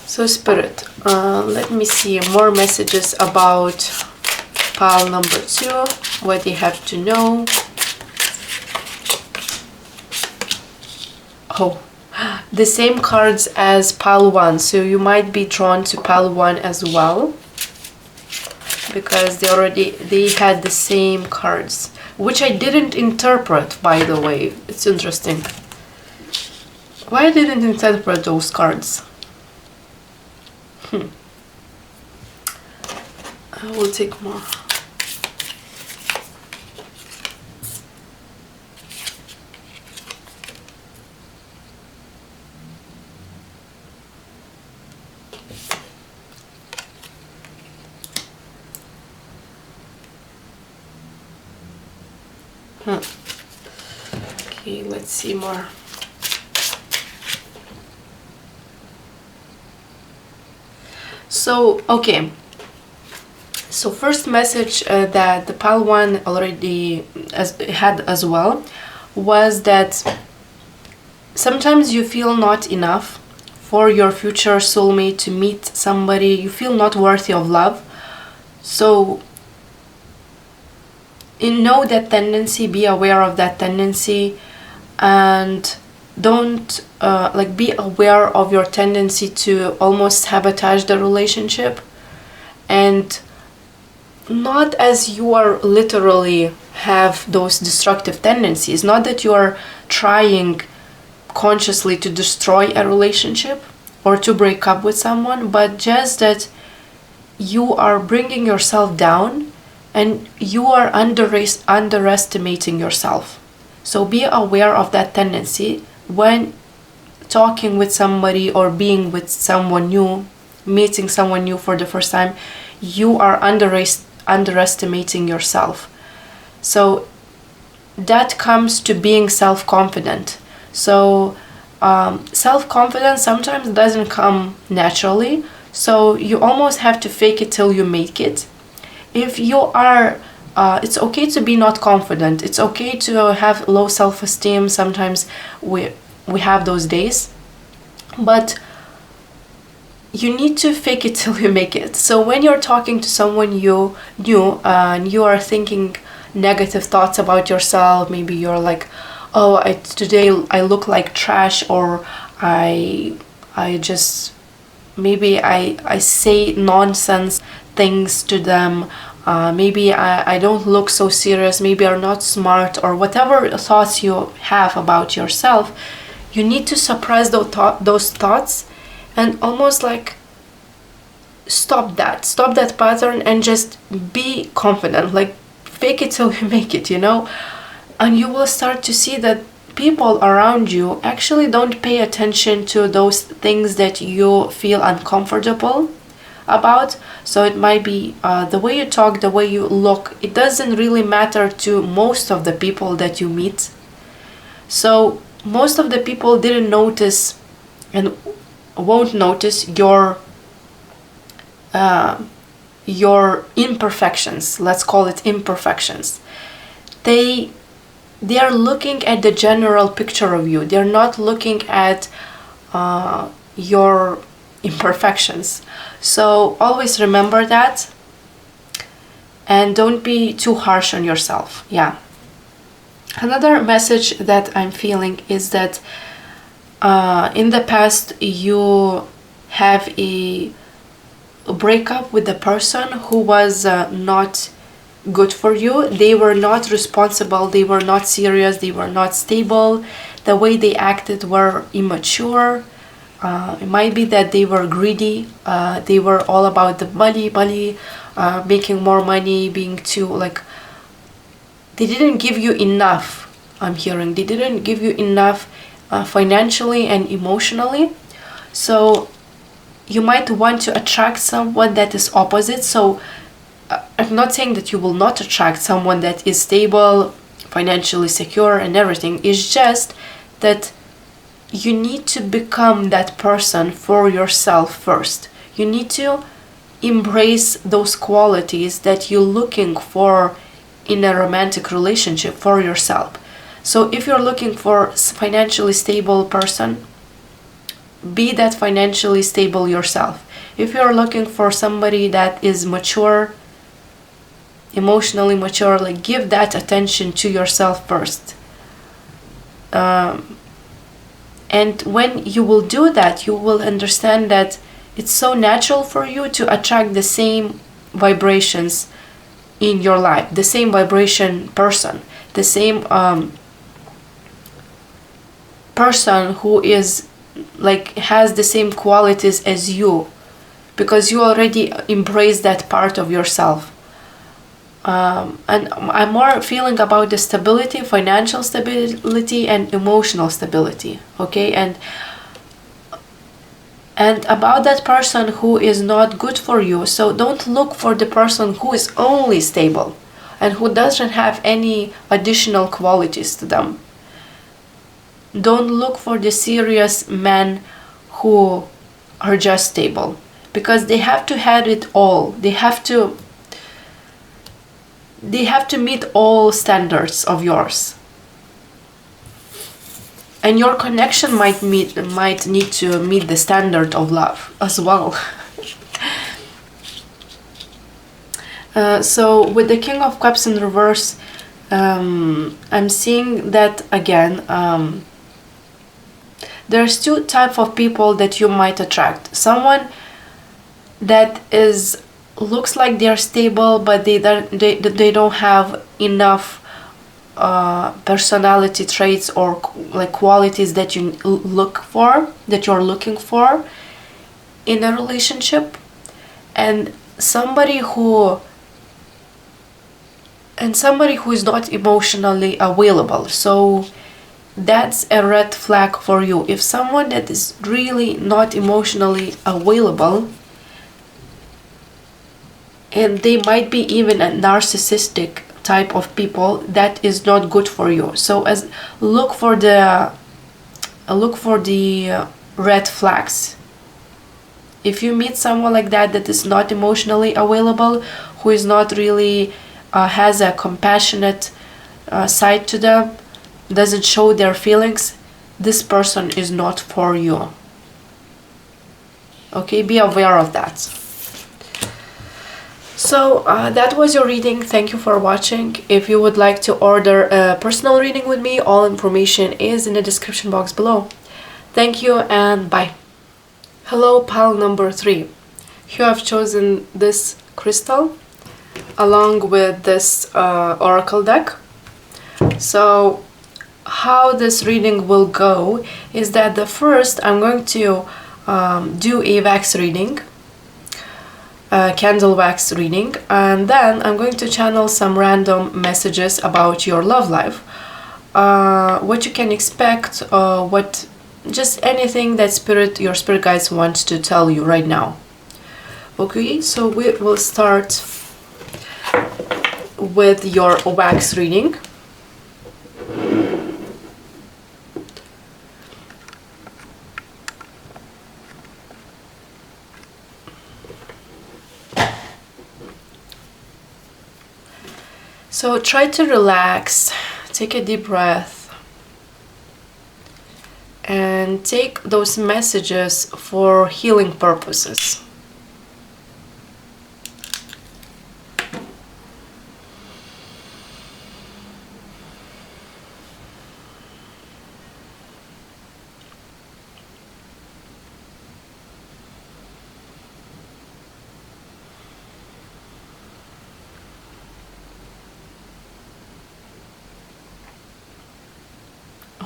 So Spirit, let me see more messages about pile number 2, what they have to know. Oh, the same cards as pile 1, so you might be drawn to pile 1 as well, because they had the same cards, which I didn't interpret, by the way. It's interesting. Why I didn't interpret those cards? I will take more. Okay, let's see more. So, okay. So first message that the pile 1 already had as well was that sometimes you feel not enough for your future soulmate to meet somebody. You feel not worthy of love. So you know that tendency, be aware of that tendency, and don't be aware of your tendency to almost sabotage the relationship, and not as you are literally have those destructive tendencies, not that you are trying consciously to destroy a relationship or to break up with someone, but just that you are bringing yourself down and you are underestimating yourself. So be aware of that tendency when talking with somebody or being with someone new, meeting someone new for the first time. You are underestimating yourself. So that comes to being self-confident. So self-confidence sometimes doesn't come naturally, so you almost have to fake it till you make it. If you are it's okay to be not confident. It's okay to have low self-esteem. Sometimes we have those days, but you need to fake it till you make it. So when you're talking to someone new and you are thinking negative thoughts about yourself, maybe you're like, oh, today I look like trash, or I just maybe I say nonsense things to them. Maybe I don't look so serious, maybe I'm not smart, or whatever thoughts you have about yourself, you need to suppress those thoughts and almost like stop that pattern and just be confident, like fake it till you make it, and you will start to see that people around you actually don't pay attention to those things that you feel uncomfortable about. So it might be the way you talk, the way you look. It doesn't really matter to most of the people that you meet. So most of the people didn't notice and won't notice your imperfections. Let's call it imperfections. They are looking at the general picture of you. They're not looking at your imperfections. So always remember that, and don't be too harsh on yourself. Yeah. Another message that I'm feeling is that in the past you have a breakup with the person who was not good for you. They were not responsible, they were not serious, they were not stable. The way they acted were immature. It might be that they were greedy. They were all about the money, making more money, being too like, they didn't give you enough. I'm hearing they didn't give you enough financially and emotionally. So you might want to attract someone that is opposite. So I'm not saying that you will not attract someone that is stable, financially secure and everything. It's just that you need to become that person for yourself first. You need to embrace those qualities that you're looking for in a romantic relationship for yourself. So if you're looking for a financially stable person, be that financially stable yourself. If you're looking for somebody that is mature, emotionally mature, like, give that attention to yourself first. And when you will do that, you will understand that it's so natural for you to attract the same vibrations in your life, the same vibration person, the same person who is like has the same qualities as you, because you already embrace that part of yourself. And I'm more feeling about the stability, financial stability and emotional stability, okay? And about that person who is not good for you. So don't look for the person who is only stable and who doesn't have any additional qualities to them. Don't look for the serious men who are just stable, because they have to have it all. They have to meet all standards of yours. And your connection might need to meet the standard of love as well. So with the King of Cups in reverse, I'm seeing that again. There's two types of people that you might attract. Someone that looks like they're stable, but they don't have enough personality traits or like qualities that you're looking for in a relationship, and somebody who is not emotionally available. So that's a red flag for you. If someone that is really not emotionally available, and they might be even a narcissistic type of people, that is not good for you. So look for the red flags. If you meet someone like that is not emotionally available, who is not really has a compassionate side to them, doesn't show their feelings, this person is not for you. Okay, be aware of that. So that was your reading. Thank you for watching. If you would like to order a personal reading with me, all information is in the description box below. Thank you and bye. Hello, pile number 3. You have chosen this crystal along with this oracle deck. So how this reading will go is that the first I'm going to do a wax reading, candle wax reading, and then I'm going to channel some random messages about your love life, what you can expect, just anything that your spirit guides want to tell you right now. Okay, so we will start with your wax reading. So try to relax, take a deep breath, and take those messages for healing purposes.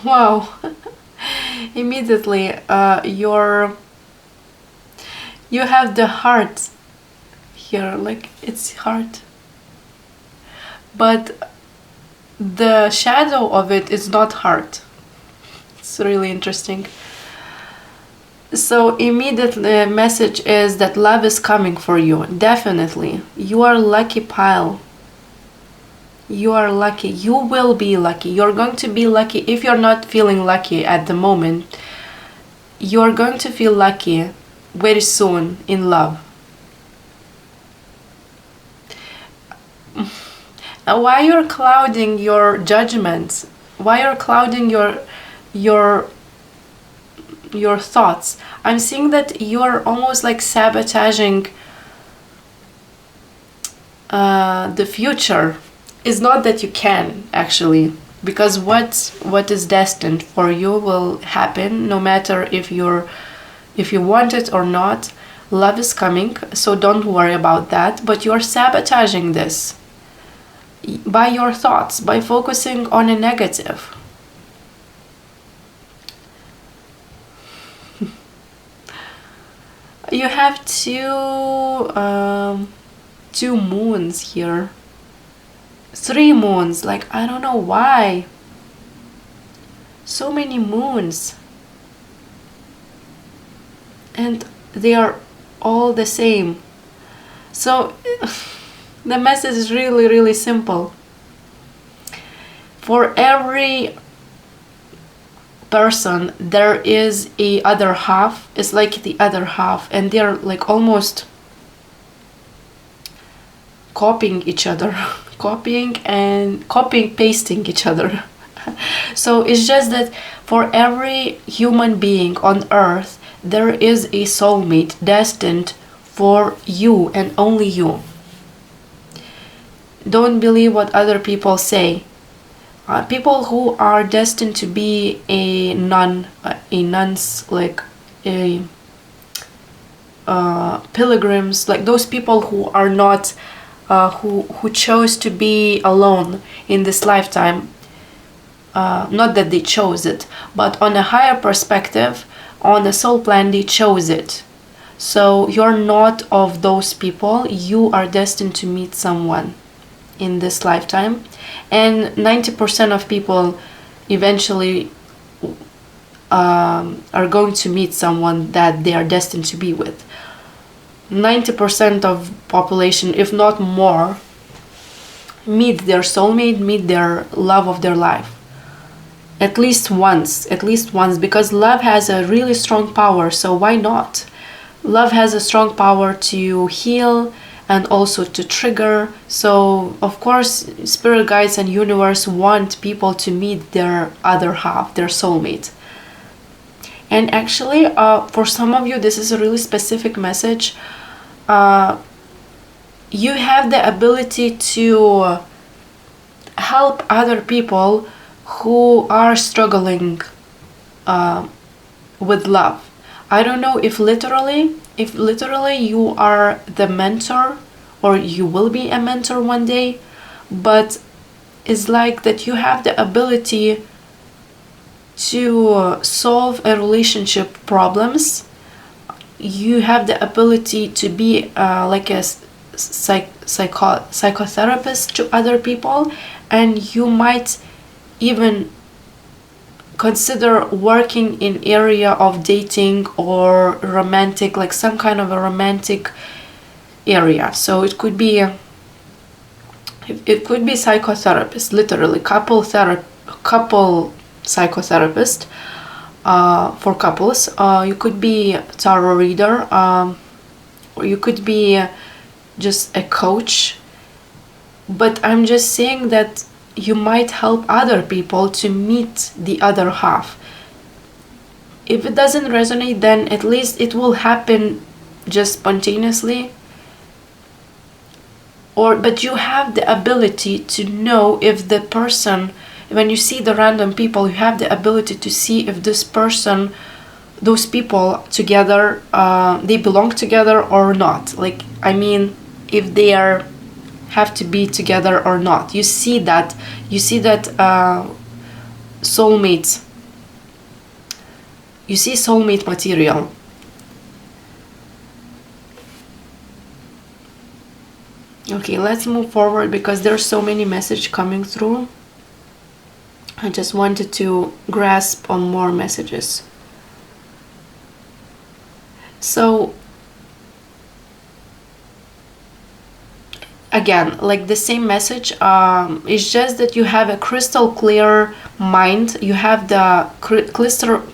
Wow, immediately you have the heart here, like it's heart, but the shadow of it is not heart. It's really interesting. So immediately the message is that love is coming for you. Definitely, you are lucky pile. You are lucky. You will be lucky. You're going to be lucky. If you're not feeling lucky at the moment, you're going to feel lucky very soon in love. Why you're clouding your judgments? Why you're clouding your thoughts? I'm seeing that you're almost like sabotaging the future. It's not that you can, actually, because what is destined for you will happen no matter if you want it or not. Love is coming, so don't worry about that, but you're sabotaging this by your thoughts, by focusing on a negative. You have two moons here. 3 moons, like I don't know why. So many moons. And they are all the same. So the message is really, really simple. For every person, there is a other half. It's like the other half, and they're like almost copying each other. Copying, pasting each other. So it's just that for every human being on earth, there is a soulmate destined for you and only you. Don't believe what other people say. People who are destined to be a nuns, like pilgrims, like those people who are not who chose to be alone in this lifetime. Not that they chose it, but on a higher perspective, on a soul plan, they chose it. So you're not of those people. You are destined to meet someone in this lifetime, and 90% of people eventually are going to meet someone that they are destined to be with. 90% of population, if not more, meet their soulmate, meet their love of their life. At least once, because love has a really strong power, so why not? Love has a strong power to heal and also to trigger. So of course, spirit guides and universe want people to meet their other half, their soulmate. And actually, for some of you, this is a really specific message. You have the ability to help other people who are struggling with love. I don't know if literally you are the mentor or you will be a mentor one day, but it's like that you have the ability to solve a relationship problems. You have the ability to be like a psychotherapist to other people, and you might even consider working in area of dating or romantic, like some kind of a romantic area. So it could be psychotherapist, literally couple psychotherapist for couples. You could be tarot reader, or you could be just a coach. But I'm just saying that you might help other people to meet the other half. If it doesn't resonate, then at least it will happen just spontaneously. But you have the ability to know if the person, when you see the random people, you have the ability to see if this person, those people together, they belong together or not. Like, I mean, if they have to be together or not. You see that soulmates. You see soulmate material. Okay, let's move forward because there's so many messages coming through. I just wanted to grasp on more messages. So, again, like the same message, it's just that you have a crystal clear mind, you have the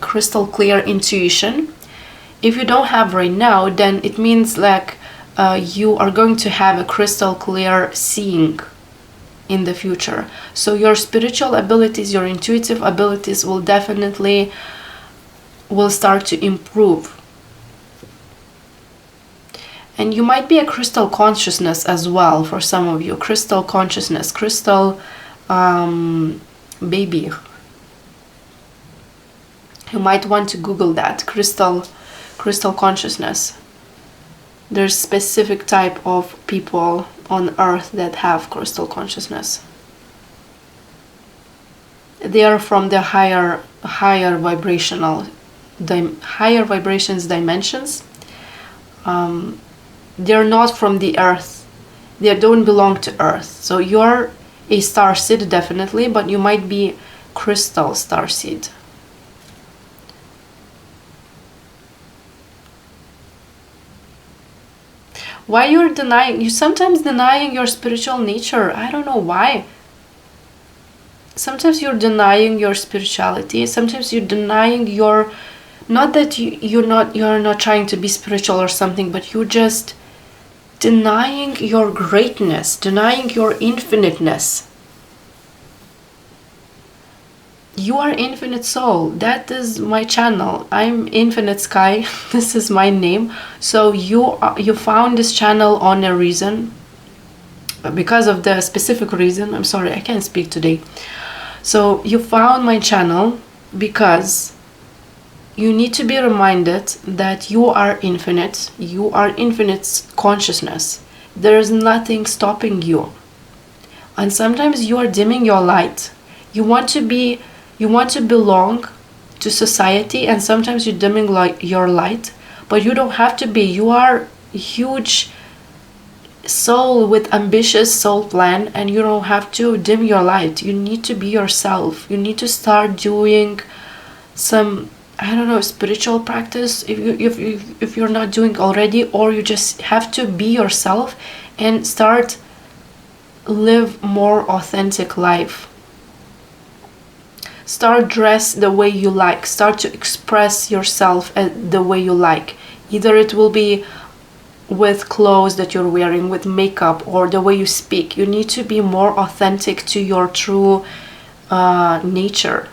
crystal clear intuition. If you don't have right now, then it means like you are going to have a crystal clear seeing in the future. So your spiritual abilities, your intuitive abilities will definitely start to improve. And you might be a crystal consciousness as well for some of you. Crystal consciousness, crystal baby. You might want to Google that, crystal consciousness. There's specific type of people on earth that have crystal consciousness. They are from the higher vibrations dimensions. They're not from the earth. They don't belong to earth. So you're a starseed definitely, but you might be crystal starseed. Why you're sometimes denying your spiritual nature. I don't know why. Sometimes you're denying your spirituality. Sometimes you're denying your, not that you're not trying to be spiritual or something, but you're just denying your greatness, denying your infiniteness. You are infinite soul. That is my channel. I'm Infinite Sky. This is my name. So you found this channel on a reason, because of the specific reason. I'm sorry, I can't speak today. So you found my channel because you need to be reminded that you are infinite. You are infinite consciousness. There is nothing stopping you. And sometimes you are dimming your light. You want to belong to society, and sometimes you're dimming your light, but you don't have to be. You are a huge soul with ambitious soul plan, and you don't have to dim your light. You need to be yourself. You need to start doing some, I don't know, spiritual practice if you're not doing already, or you just have to be yourself and start live more authentic life. Start dress the way you like. Start to express yourself the way you like. Either it will be with clothes that you're wearing, with makeup, or the way you speak. You need to be more authentic to your true nature.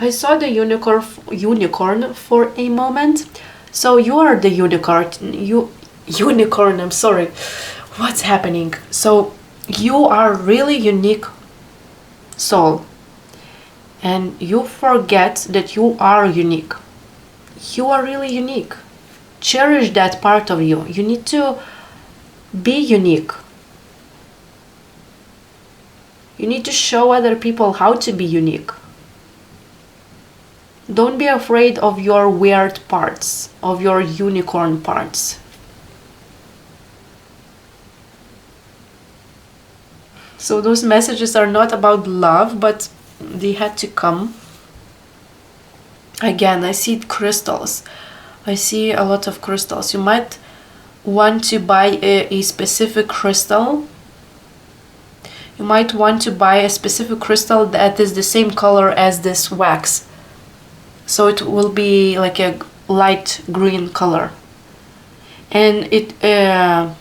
I saw the unicorn for a moment. So you are the unicorn. I'm sorry. What's happening? So you are really unique soul, and you forget that you are unique. You are really unique. Cherish that part of you. You need to be unique. You need to show other people how to be unique. Don't be afraid of your weird parts, of your unicorn parts. So those messages are not about love, but they had to come. Again, I see crystals. I see a lot of crystals. You might want to buy a specific crystal. You might want to buy a specific crystal that is the same color as this wax. So it will be like a light green color. And it, I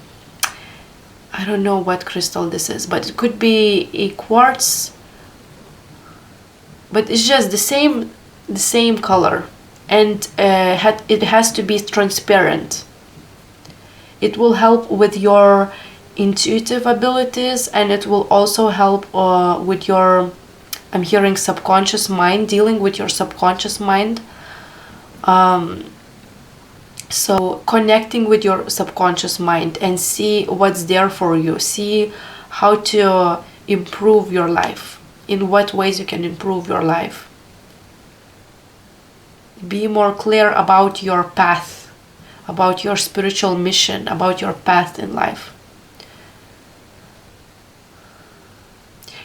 don't know what crystal this is, but it could be a quartz. But it's just the same color. And it has to be transparent. It will help with your intuitive abilities, and it will also help with your, I'm hearing subconscious mind, dealing with your subconscious mind. So connecting with your subconscious mind and see what's there for you. See how to improve your life. In what ways you can improve your life. Be more clear about your path, about your spiritual mission, about your path in life.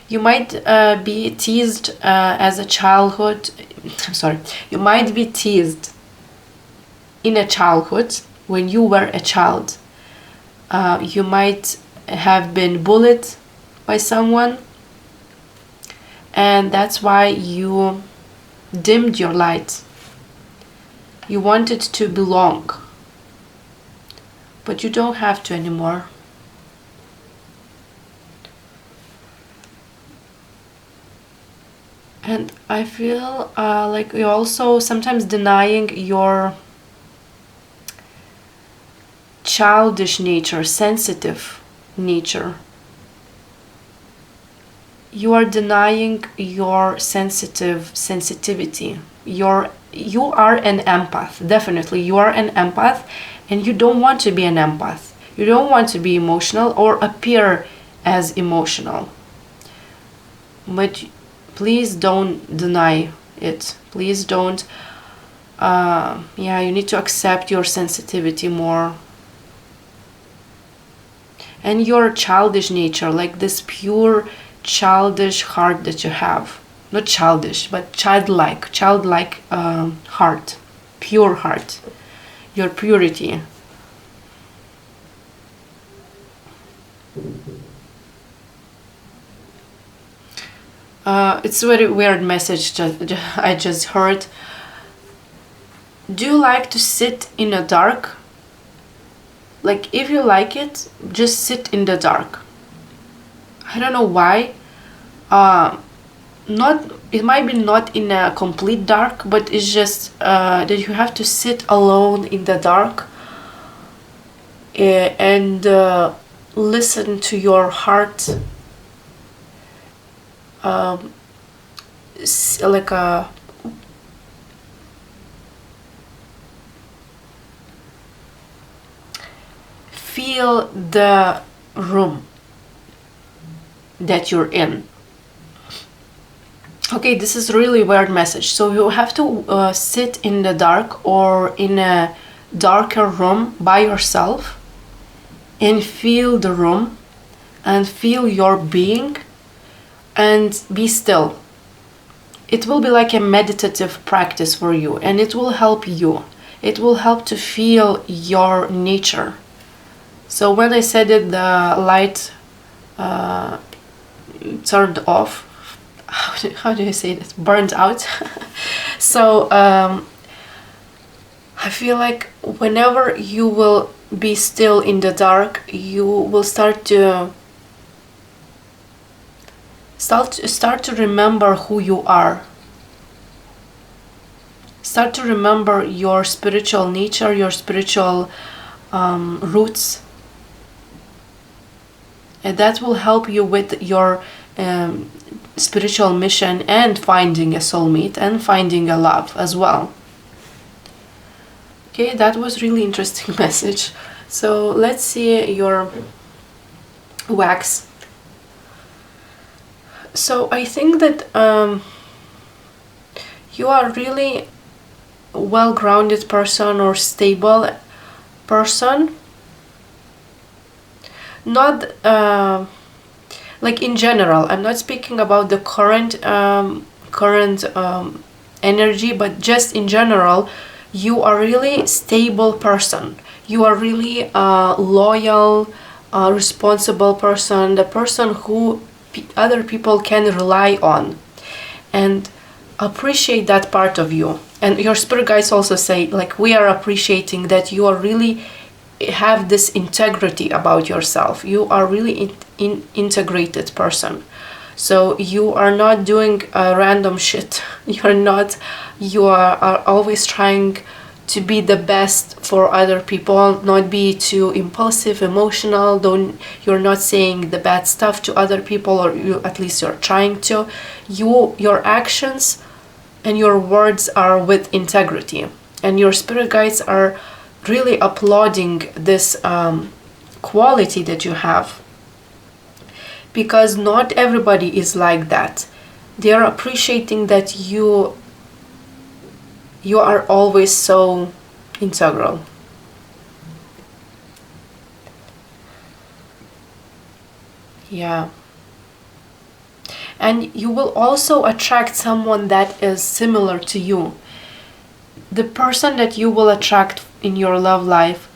You might be teased as a childhood. You might be teased in a childhood when you were a child. You might have been bullied by someone, and that's why you dimmed your light. You wanted to belong, but you don't have to anymore. And I feel like you're also sometimes denying your childish nature, sensitive nature. You are denying your sensitivity. You are an empath, definitely. You are an empath, and you don't want to be an empath. You don't want to be emotional or appear as emotional. But please don't deny it. Please don't. You need to accept your sensitivity more. And your childish nature, like this pure childish heart that you have. Not childish, but childlike heart, pure heart, your purity. It's a very weird message I just heard. Do you like to sit in the dark? Like, if you like it, just sit in the dark. I don't know why. It might be not in a complete dark, but it's just that you have to sit alone in the dark and listen to your heart, like a feel the room that you're in. Okay, this is really weird message. So you have to sit in the dark or in a darker room by yourself and feel the room and feel your being and be still. It will be like a meditative practice for you, and it will help you. It will help to feel your nature. So when I said it, the light turned off. How do you say it? Burned out. So I feel like whenever you will be still in the dark, you will start to remember who you are. Start to remember your spiritual nature, your spiritual roots. And that will help you with your spiritual mission and finding a soulmate and finding a love as well. Okay, that was really interesting message. So let's see your wax. So I think that you are really well-grounded person or stable person. Not like in general. I'm not speaking about the current energy, but just in general, you are really stable person. You are really loyal, responsible person, the person who other people can rely on, and appreciate that part of you. And your spirit guides also say, like, we are appreciating that you are really have this integrity about yourself. You are really integrated person. So you are not doing random shit. You are always trying to be the best for other people, not be too impulsive, emotional. You're not saying the bad stuff to other people, or at least you're trying to. Your actions and your words are with integrity, and your spirit guides are really applauding this quality that you have, because not everybody is like that. They are appreciating that you are always so integral. Yeah. And you will also attract someone that is similar to you. The person that you will attract in your love life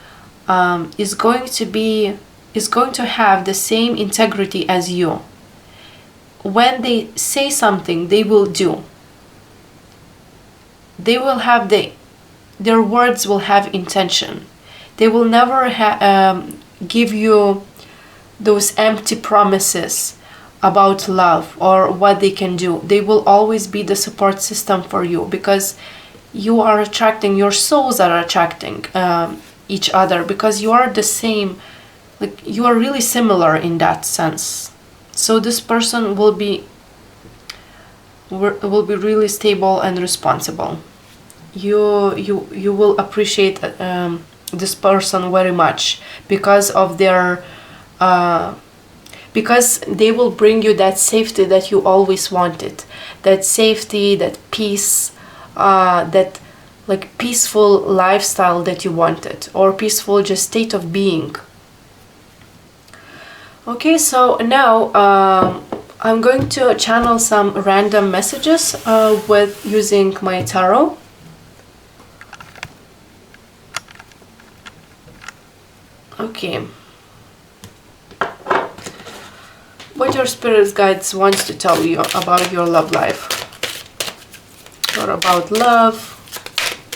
is going to have the same integrity as you. When they say something, they will do. They will have their words will have intention. They will never give you those empty promises about love or what they can do. They will always be the support system for you, because you are attracting, your souls are attracting each other, because you are the same, like you are really similar in that sense. So this person will be really stable and responsible. You will appreciate this person very much because of their because they will bring you that safety that you always wanted, that safety, that peace, that like peaceful lifestyle that you wanted, or peaceful just state of being. Okay, so now I'm going to channel some random messages with using my tarot. Okay. What your spirit guides wants to tell you about your love life, or about love,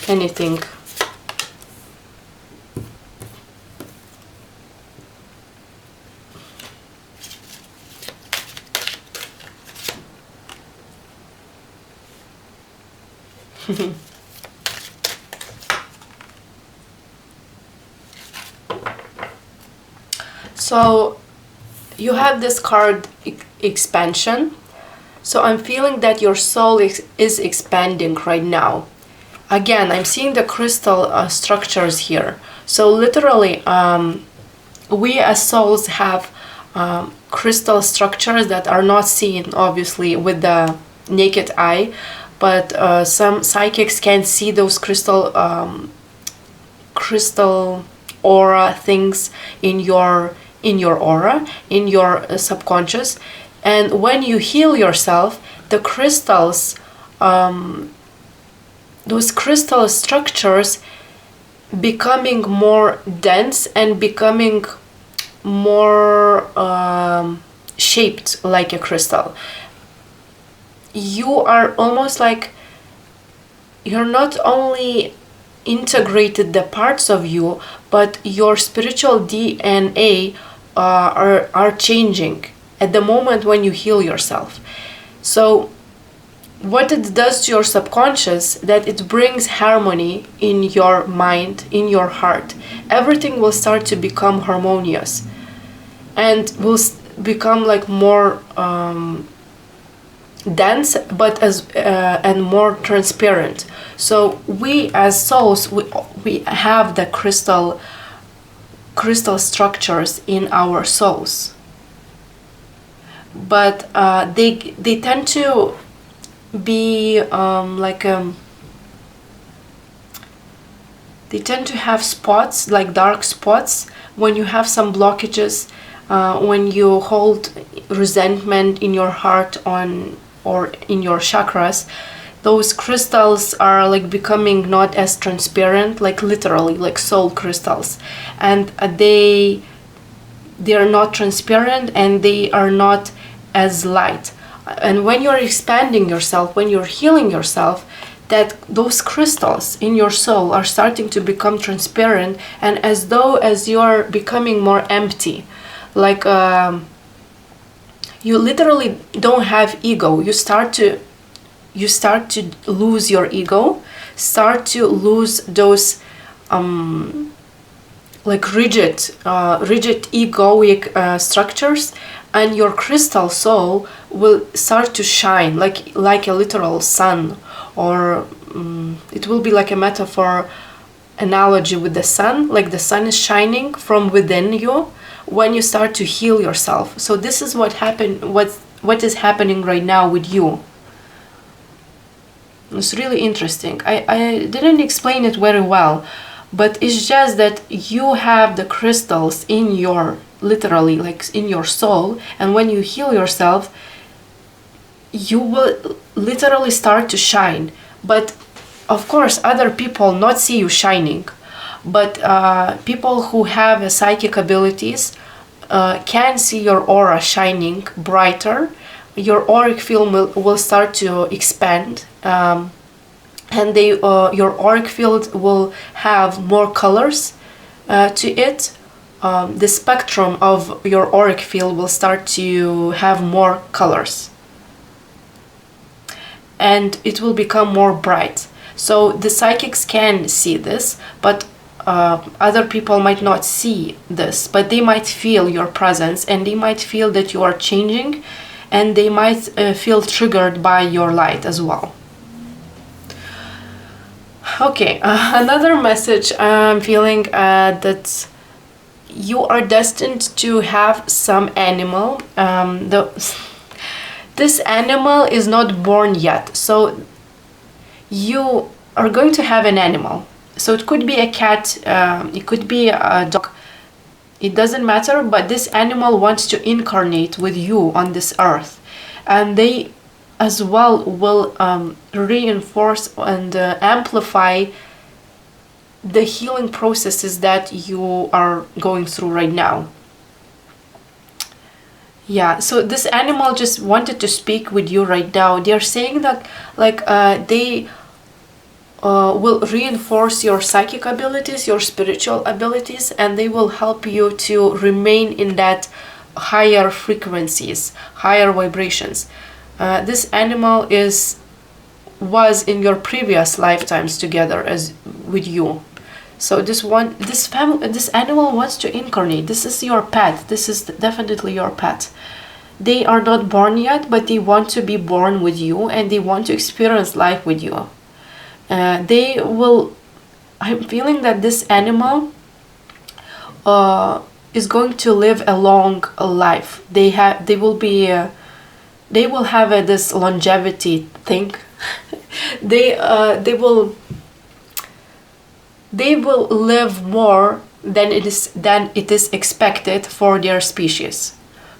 anything. So you have this card, expansion. So I'm feeling that your soul is expanding right now. Again, I'm seeing the crystal structures here. So literally, we as souls have crystal structures that are not seen, obviously, with the naked eye, but some psychics can see those crystal aura things in your aura, in your subconscious. And when you heal yourself, the crystals, those crystal structures becoming more dense and becoming more shaped like a crystal. You are almost like you're not only integrated the parts of you, but your spiritual DNA are changing at the moment when you heal yourself. So what it does to your subconscious, that it brings harmony in your mind, in your heart. Everything will start to become harmonious and will become like more dense, but and more transparent. So we as souls, we have the crystal structures in our souls, but they tend to be they tend to have spots, like dark spots, when you have some blockages, when you hold resentment in your heart or in your chakras. those crystals are like becoming not as transparent, like literally like soul crystals, and they are not transparent and they are not as light. And when you're expanding yourself, when you're healing yourself, that those crystals in your soul are starting to become transparent, and as though as you're becoming more empty, like you literally don't have ego. You start to lose your ego, start to lose those like rigid egoic structures, and your crystal soul will start to shine like a literal sun, or it will be like a metaphor analogy with the sun, like the sun is shining from within you when you start to heal yourself. So this is what is happening right now with you. It's really interesting. I didn't explain it very well, but it's just that you have the crystals in your, literally like in your soul, and when you heal yourself, you will literally start to shine. But of course other people not see you shining, but people who have psychic abilities can see your aura shining brighter. Your auric field will start to expand, and your auric field will have more colors to it. The spectrum of your auric field will start to have more colors, and it will become more bright. So the psychics can see this, but other people might not see this, but they might feel your presence, and they might feel that you are changing, and they might feel triggered by your light as well. Okay, another message I'm feeling that you are destined to have some animal. This animal is not born yet, so you are going to have an animal. So it could be a cat, it could be a dog, it doesn't matter, but this animal wants to incarnate with you on this earth, and they as well will reinforce and amplify the healing processes that you are going through right now. Yeah, so this animal just wanted to speak with you right now. They're saying that like they will reinforce your psychic abilities, your spiritual abilities, and they will help you to remain in that higher frequencies, higher vibrations. This animal was in your previous lifetimes together as with you. So this animal wants to incarnate. This is your pet. This is definitely your pet. They are not born yet, but they want to be born with you, and they want to experience life with you. I'm feeling that this animal is going to live a long life. They will have this longevity thing. they will live more than it is expected for their species.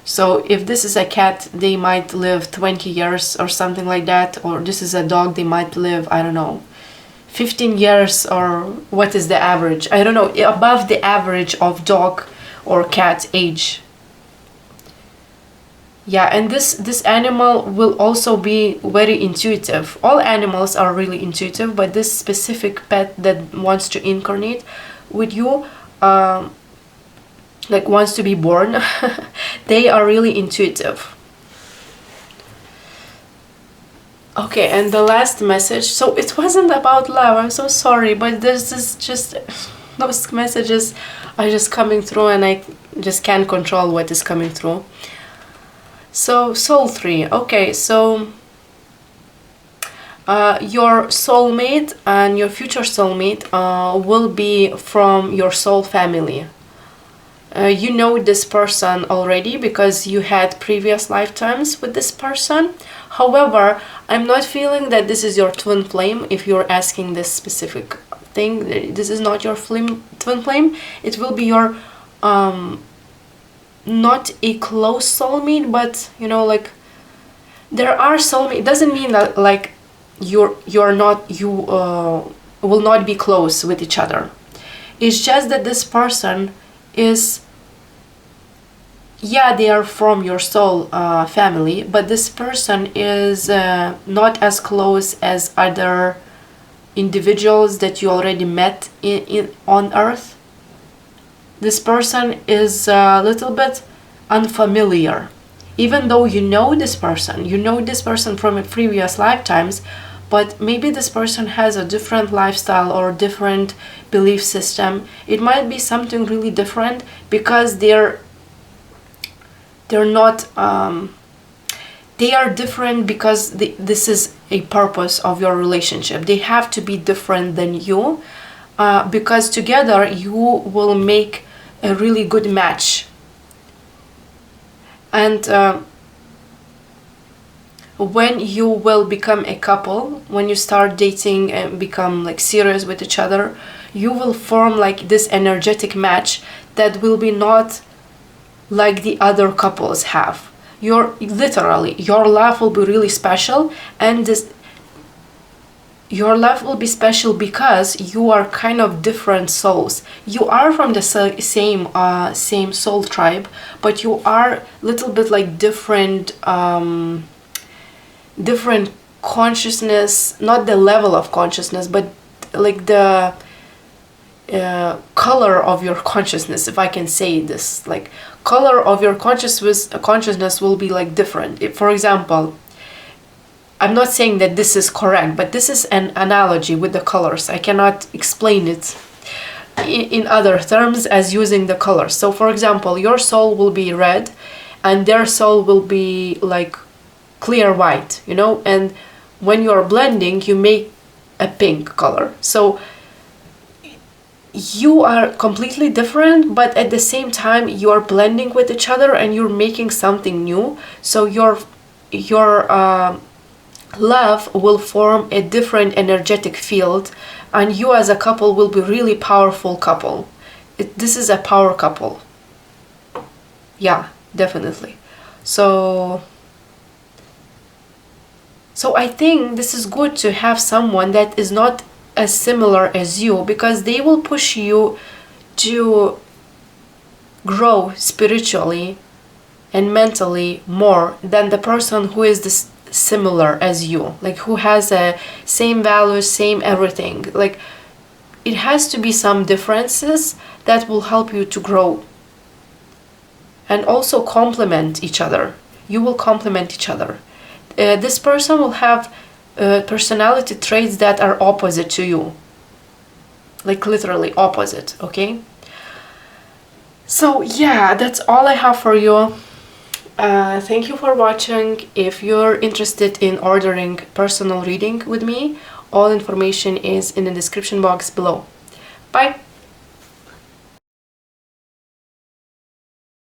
So if this is a cat, they might live 20 years or something like that, or this is a dog, they might live, I don't know, 15 years, or what is the average? I don't know, above the average of dog or cat age. Yeah, and this animal will also be very intuitive. All animals are really intuitive, but this specific pet that wants to incarnate with you, like wants to be born, they are really intuitive. Okay, and the last message, so it wasn't about love, I'm so sorry, but this is just, those messages are just coming through, and I just can't control what is coming through. So soul 3, okay, so your soulmate and your future soulmate will be from your soul family. You know this person already because you had previous lifetimes with this person. However, I'm not feeling that this is your twin flame. If you're asking this specific thing, this is not your twin flame. It will be your not a close soulmate, but you know, like there are soulmates. It doesn't mean that like you will not be close with each other. It's just that this person is, yeah, they are from your soul family, but this person is not as close as other individuals that you already met on earth. This person is a little bit unfamiliar. Even though you know this person from previous lifetimes, but maybe this person has a different lifestyle or different belief system. It might be something really different because they're not they are different because this is a purpose of your relationship. They have to be different than you because together you will make a really good match. And when you will become a couple, when you start dating and become like serious with each other, you will form like this energetic match that will be not like the other couples have. Your love will be really special, and your love will be special because you are kind of different souls. You are from the same soul tribe, but you are little bit like different consciousness, not the level of consciousness, but like the color of your consciousness, if I can say this. Like color of your consciousness will be like different. For example, I'm not saying that this is correct, but this is an analogy with the colors. I cannot explain it in other terms as using the colors. So for example, your soul will be red and their soul will be like clear white, and when you are blending, you make a pink color. So you are completely different, but at the same time you are blending with each other and you're making something new. So your love will form a different energetic field, and you as a couple will be really powerful couple. This is a power couple. Yeah, definitely. So I think this is good to have someone that is not as similar as you, because they will push you to grow spiritually and mentally more than the person who is this similar as you, like who has a same values, same everything. Like it has to be some differences that will help you to grow and also complement each other. You will complement each other. This person will have personality traits that are opposite to you, like literally opposite. Okay, so yeah, that's all I have for you. Thank you for watching. If you're interested in ordering personal reading with me, all information is in the description box below. Bye.